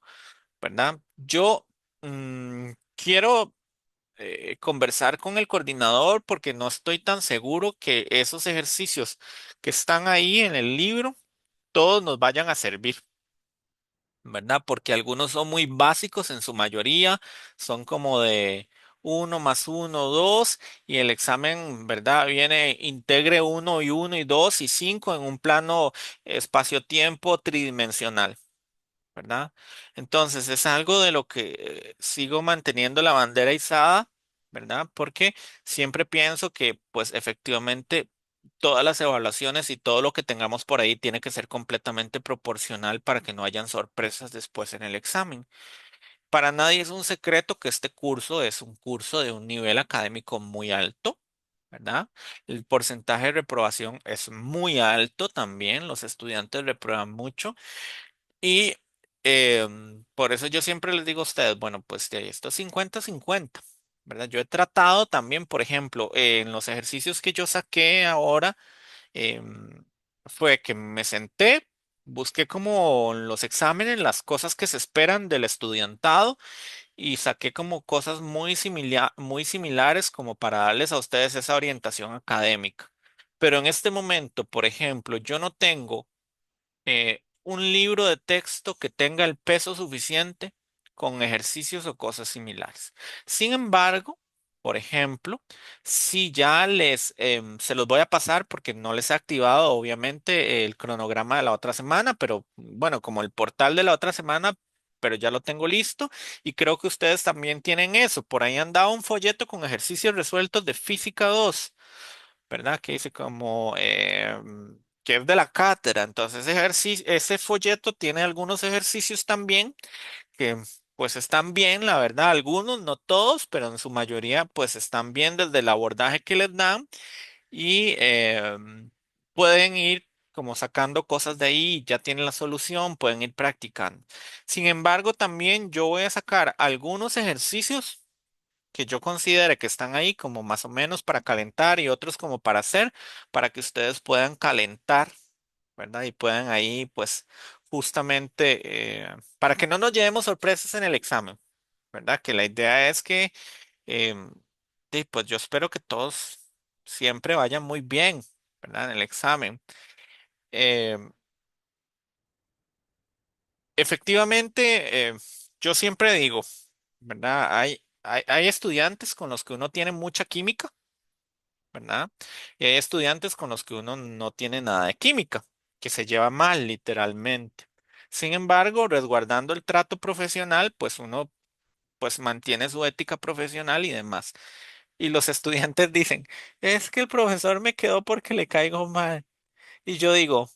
¿verdad? Yo quiero conversar con el coordinador porque no estoy tan seguro que esos ejercicios que están ahí en el libro todos nos vayan a servir. ¿Verdad? Porque algunos son muy básicos en su mayoría, son como de uno más uno, 2, y el examen, ¿verdad? Viene, integre uno y 2 y 5 en un plano espacio-tiempo tridimensional. ¿Verdad? Entonces es algo de lo que sigo manteniendo la bandera izada, ¿verdad? Porque siempre pienso que, pues efectivamente, todas las evaluaciones y todo lo que tengamos por ahí tiene que ser completamente proporcional para que no hayan sorpresas después en el examen. Para nadie es un secreto que este curso es un curso de un nivel académico muy alto. ¿Verdad? El porcentaje de reprobación es muy alto también, los estudiantes reprueban mucho. Y por eso yo siempre les digo a ustedes, bueno, pues de esto es 50-50, ¿verdad? Yo he tratado también, por ejemplo, en los ejercicios que yo saqué ahora, em, fue que me senté, busqué como en los exámenes las cosas que se esperan del estudiantado y saqué como cosas muy similares como para darles a ustedes esa orientación académica. Pero en este momento, por ejemplo, yo no tengo un libro de texto que tenga el peso suficiente con ejercicios o cosas similares. Sin embargo, por ejemplo, si ya se los voy a pasar porque no les he activado obviamente el cronograma de la otra semana, pero bueno, como el portal de la otra semana, pero ya lo tengo listo y creo que ustedes también tienen eso. Por ahí andaba un folleto con ejercicios resueltos de Física 2. ¿Verdad? Que dice como que es de la cátedra. Entonces, ese folleto tiene algunos ejercicios también que pues están bien, la verdad, algunos, no todos, pero en su mayoría pues están bien desde el abordaje que les dan y pueden ir como sacando cosas de ahí, ya tienen la solución, pueden ir practicando. Sin embargo, también yo voy a sacar algunos ejercicios que yo considere que están ahí como más o menos para calentar y otros como para hacer, para que ustedes puedan calentar, ¿verdad? Y puedan ahí, pues, justamente, para que no nos llevemos sorpresas en el examen, ¿verdad? Que la idea es que, em, pues yo espero que todos siempre vayan muy bien, ¿verdad? En el examen. Em, efectivamente, yo siempre digo, ¿verdad? Hay estudiantes con los que uno tiene mucha química, ¿verdad? Y hay estudiantes con los que uno no tiene nada de química, que se lleva mal literalmente. Sin embargo, resguardando el trato profesional, pues uno pues mantiene su ética profesional y demás. Y los estudiantes dicen, es que el profesor me quedó porque le caigo mal. Y yo digo,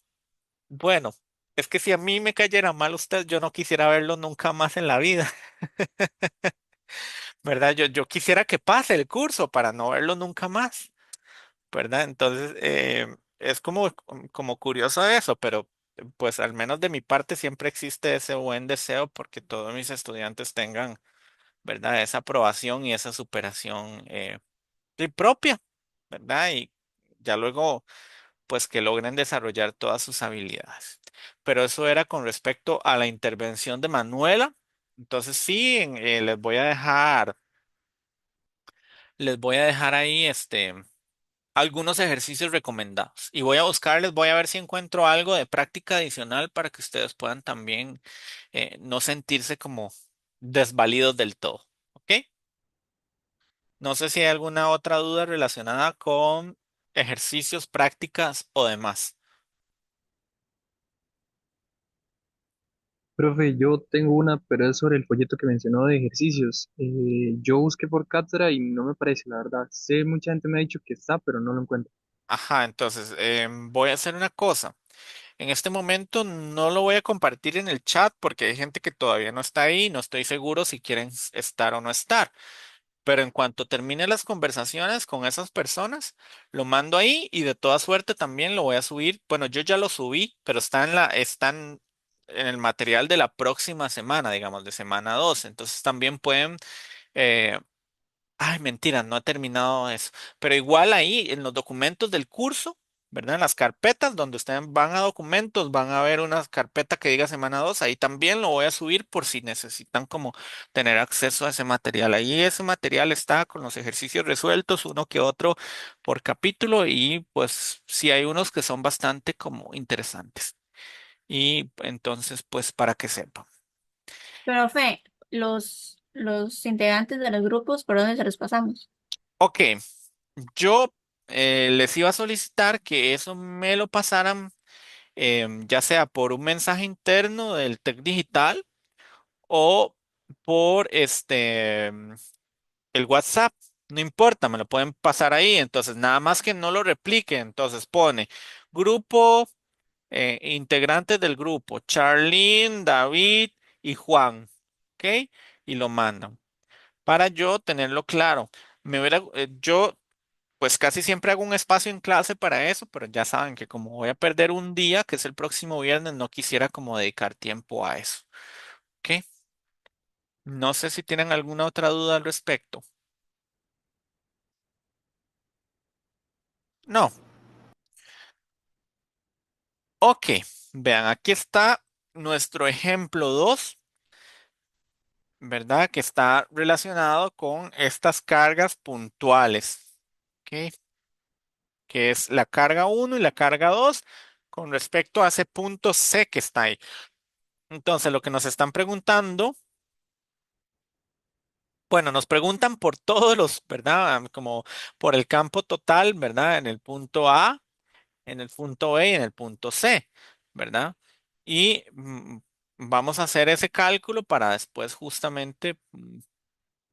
bueno, es que si a mí me cayera mal usted, yo no quisiera verlo nunca más en la vida, ¿verdad? Yo quisiera que pase el curso para no verlo nunca más. ¿Verdad? Entonces, es como curioso eso, pero pues al menos de mi parte siempre existe ese buen deseo porque todos mis estudiantes tengan, ¿verdad? Esa aprobación y esa superación propia, ¿verdad? Y ya luego, pues que logren desarrollar todas sus habilidades. Pero eso era con respecto a la intervención de Manuela. Entonces sí, les voy a dejar ahí algunos ejercicios recomendados. Y voy a buscarles, voy a ver si encuentro algo de práctica adicional para que ustedes puedan también no sentirse como desvalidos del todo. ¿Ok? No sé si hay alguna otra duda relacionada con ejercicios, prácticas o demás. Profe, yo tengo una, pero es sobre el folleto que mencionó de ejercicios. Yo busqué por cátedra y no me parece, la verdad. Sé, mucha gente me ha dicho que está, pero no lo encuentro. Ajá, entonces voy a hacer una cosa. En este momento no lo voy a compartir en el chat porque hay gente que todavía no está ahí. No estoy seguro si quieren estar o no estar. Pero en cuanto termine las conversaciones con esas personas, lo mando ahí y de toda suerte también lo voy a subir. Bueno, yo ya lo subí, pero están en el material de la próxima semana, digamos, de semana 2. Entonces también pueden, eh, ay, mentira, no he terminado eso. Pero igual ahí en los documentos del curso, ¿verdad? En las carpetas donde ustedes van a documentos, van a ver una carpeta que diga semana 2. Ahí también lo voy a subir por si necesitan como tener acceso a ese material. Ahí ese material está con los ejercicios resueltos, uno que otro por capítulo y pues sí hay unos que son bastante como interesantes. Y entonces, pues para que sepan. Profe, los integrantes de los grupos, ¿por dónde se los pasamos? Ok, yo les iba a solicitar que eso me lo pasaran ya sea por un mensaje interno del Tec Digital o por el WhatsApp. No importa, me lo pueden pasar ahí. Entonces, nada más que no lo replique. Entonces pone grupo, integrantes del grupo, Charlene, David y Juan. ¿Ok? Y lo mandan. Para yo tenerlo claro. Yo pues casi siempre hago un espacio en clase para eso, pero ya saben que como voy a perder un día, que es el próximo viernes, no quisiera como dedicar tiempo a eso. ¿Ok? No sé si tienen alguna otra duda al respecto. No. Ok. Vean, aquí está nuestro ejemplo 2, ¿verdad? Que está relacionado con estas cargas puntuales. ¿Ok? Que es la carga uno y la carga 2 con respecto a ese punto C que está ahí. Entonces, lo que nos están preguntando. Bueno, nos preguntan por todos los, ¿verdad? Como por el campo total, ¿verdad? En el punto A, en el punto B y en el punto C, ¿verdad? Y vamos a hacer ese cálculo para después justamente,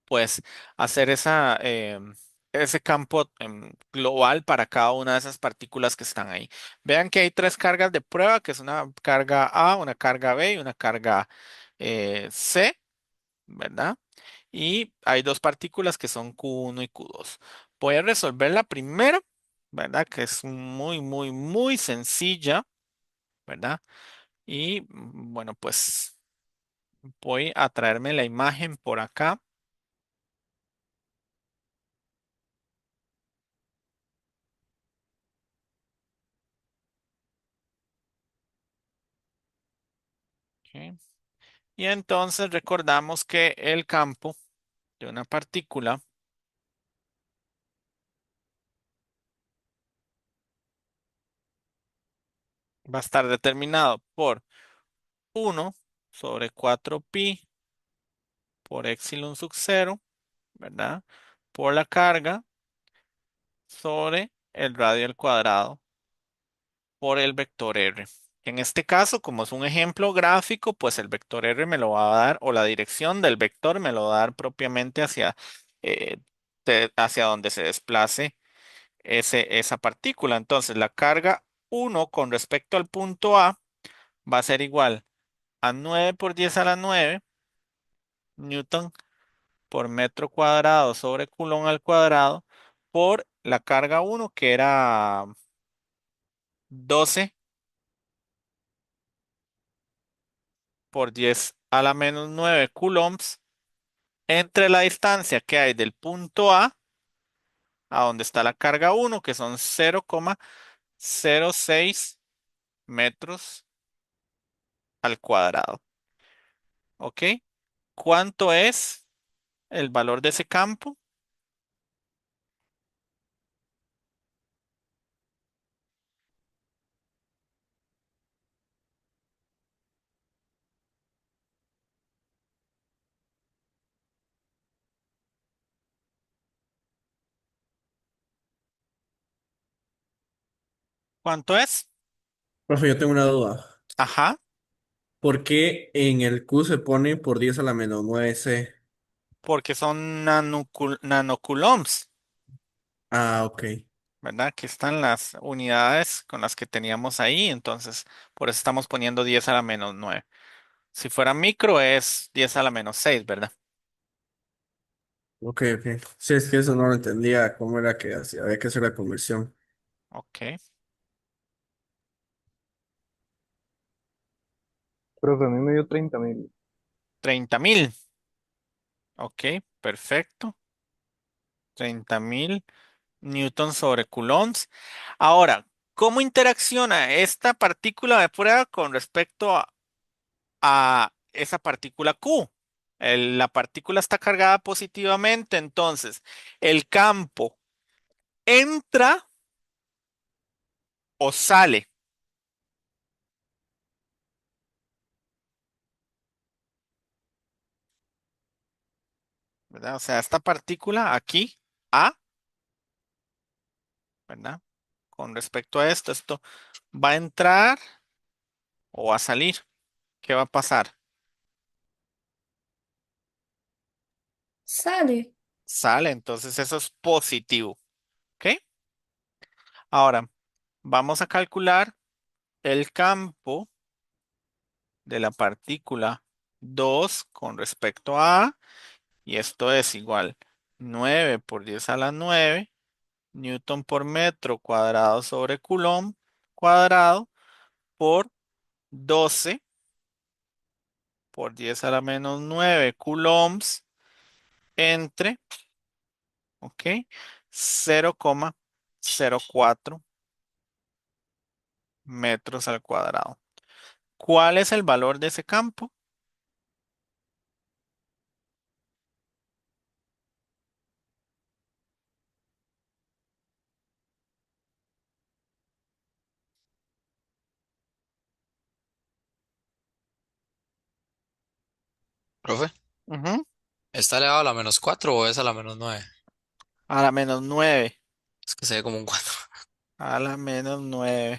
pues, hacer ese campo global para cada una de esas partículas que están ahí. Vean que hay tres cargas de prueba, que es una carga A, una carga B y una carga C, ¿verdad? Y hay dos partículas que son Q1 y Q2. Voy a resolver la primera, ¿verdad? Que es muy, muy, muy sencilla, ¿verdad? Y bueno, pues voy a traerme la imagen por acá. Ok. Y entonces recordamos que el campo de una partícula va a estar determinado por 1 sobre 4pi por epsilon sub 0, ¿verdad? Por la carga sobre el radio al cuadrado por el vector R. En este caso, como es un ejemplo gráfico, pues el vector R me lo va a dar, o la dirección del vector me lo va a dar propiamente eh, hacia donde se desplace esa partícula. Entonces, la carga 1 con respecto al punto A va a ser igual a 9 por 10 a la 9 newton por metro cuadrado sobre coulomb al cuadrado por la carga 1 que era 12 por 10 a la menos 9 coulombs entre la distancia que hay del punto a donde está la carga uno, que son 0,06 metros al cuadrado. ¿Ok? ¿Cuánto es el valor de ese campo? ¿Cuánto es? Profe, yo tengo una duda. Ajá, ¿Por qué en el Q se pone por 10 a la menos 9C? porque son nanocoulombs, Ah, ok. ¿verdad? Aquí están las unidades con las que teníamos ahí, entonces por eso estamos poniendo 10 a la menos 9. Si fuera micro es 10 a la menos 6, ¿verdad? Ok, ok. Sí, es que eso no lo entendía, cómo era que había que hacer la conversión. Ok. Profe, a mí me dio 30.000. 30.000. Ok, perfecto. 30.000 newtons sobre coulombs. Ahora, ¿cómo interacciona esta partícula de prueba con respecto a esa partícula Q? La partícula está cargada positivamente, entonces el campo entra o sale, ¿verdad? O sea, esta partícula aquí, A, ¿verdad? Con respecto a esto, esto va a entrar o va a salir. ¿Qué va a pasar? Sale. Sale, entonces eso es positivo, ¿ok? Ahora, vamos a calcular el campo de la partícula 2 con respecto a A, y esto es igual 9 por 10 a la 9 newton por metro cuadrado sobre coulomb cuadrado por 12 por 10 a la menos 9 coulombs entre, ¿ok? 0,04 metros al cuadrado. ¿Cuál es el valor de ese campo? Profe, Ujú. ¿está elevado a la -4 o es a la -9? A la menos 9. Es que se ve como un 4. A la menos 9.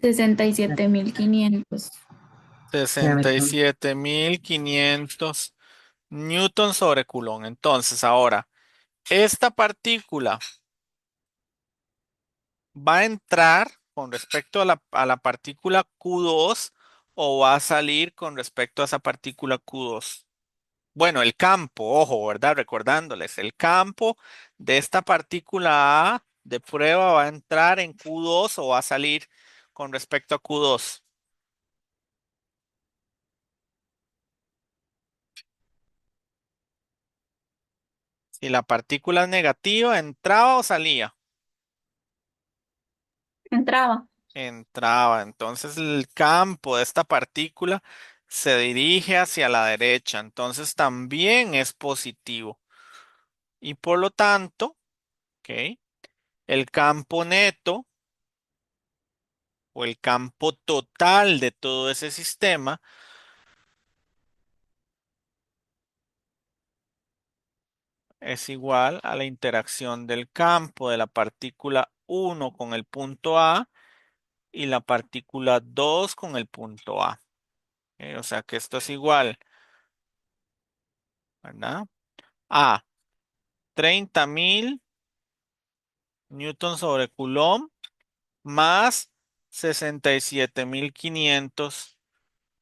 67.500. Ya me sesenta y tengo. siete mil quinientos newton sobre Coulomb. Entonces, ahora, esta partícula va a entrar con respecto a la partícula Q2 o va a salir con respecto a esa partícula Q2. Bueno, el campo, ojo, ¿verdad? Recordándoles, el campo de esta partícula A de prueba va a entrar en Q2 o va a salir con respecto a Q2. Si la partícula es negativa, ¿entraba o salía? Entraba. Entraba. Entonces el campo de esta partícula se dirige hacia la derecha. Entonces también es positivo. Y por lo tanto, ¿ok? El campo neto o el campo total de todo ese sistema es igual a la interacción del campo de la partícula uno con el punto A y la partícula 2 con el punto A. O sea que esto es igual, ¿verdad? A 30.000 newton sobre Coulomb más 67.500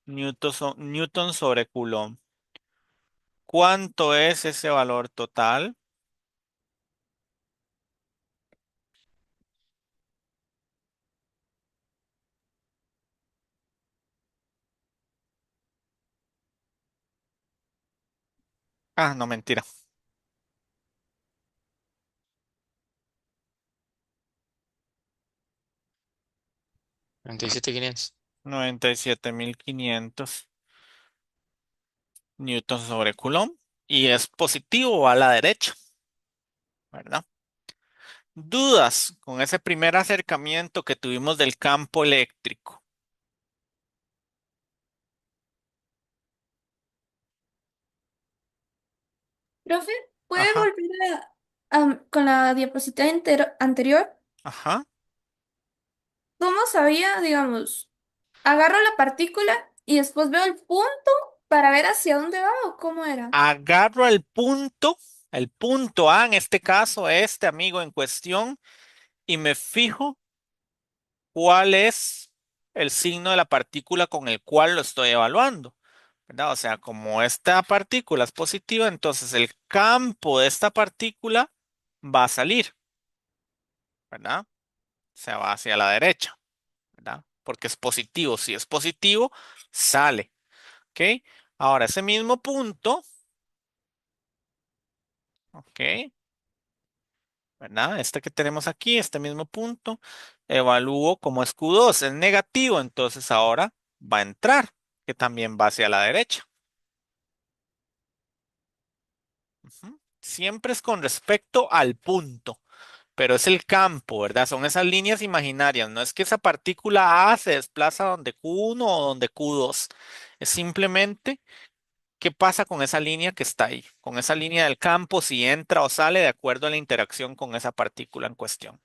newton sobre Coulomb. ¿Cuánto es ese valor total? Ah, no, mentira. 97,500. 97.500 newtons sobre Coulomb. Y es positivo a la derecha, ¿verdad? ¿Dudas con ese primer acercamiento que tuvimos del campo eléctrico? Profe, ¿puede Ajá, volver con la diapositiva anterior? ajá. ¿Cómo sabía, digamos, agarro la partícula y después veo el punto para ver hacia dónde va o cómo era? Agarro el punto A, en este caso, este amigo en cuestión, y me fijo cuál es el signo de la partícula con el cual lo estoy evaluando, ¿verdad? O sea, como esta partícula es positiva, entonces el campo de esta partícula va a salir, ¿verdad? Se va hacia la derecha, ¿verdad? Porque es positivo. Si es positivo, sale, ¿ok? Ahora, ese mismo punto, ¿ok? ¿Verdad? Este que tenemos aquí, este mismo punto, evalúo como es Q2, es negativo, entonces ahora va a entrar, que también va hacia la derecha. Ujú. Siempre es con respecto al punto, pero es el campo, ¿verdad? Son esas líneas imaginarias. No es que esa partícula A se desplaza donde Q1 o donde Q2. Es simplemente qué pasa con esa línea que está ahí, con esa línea del campo, si entra o sale de acuerdo a la interacción con esa partícula en cuestión.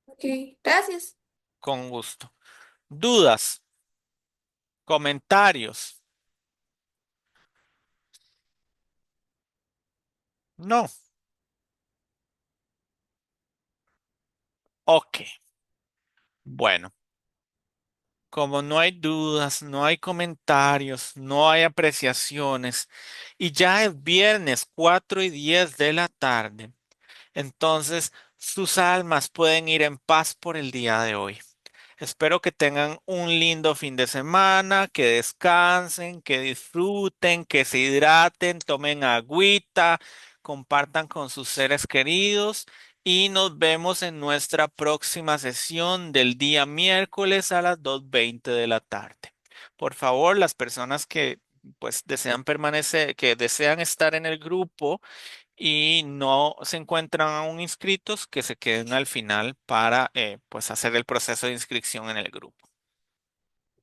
Ok, gracias. Con gusto. ¿Dudas? ¿Comentarios? No. Ok. Bueno, como no hay dudas, no hay comentarios, no hay apreciaciones y ya es viernes 4:10 de la tarde, entonces sus almas pueden ir en paz por el día de hoy. Espero que tengan un lindo fin de semana, que descansen, que disfruten, que se hidraten, tomen agüita, compartan con sus seres queridos y nos vemos en nuestra próxima sesión del día miércoles a las 2:20 de la tarde. Por favor, las personas que pues desean permanecer, que desean estar en el grupo y no se encuentran aún inscritos, que se queden al final para pues hacer el proceso de inscripción en el grupo.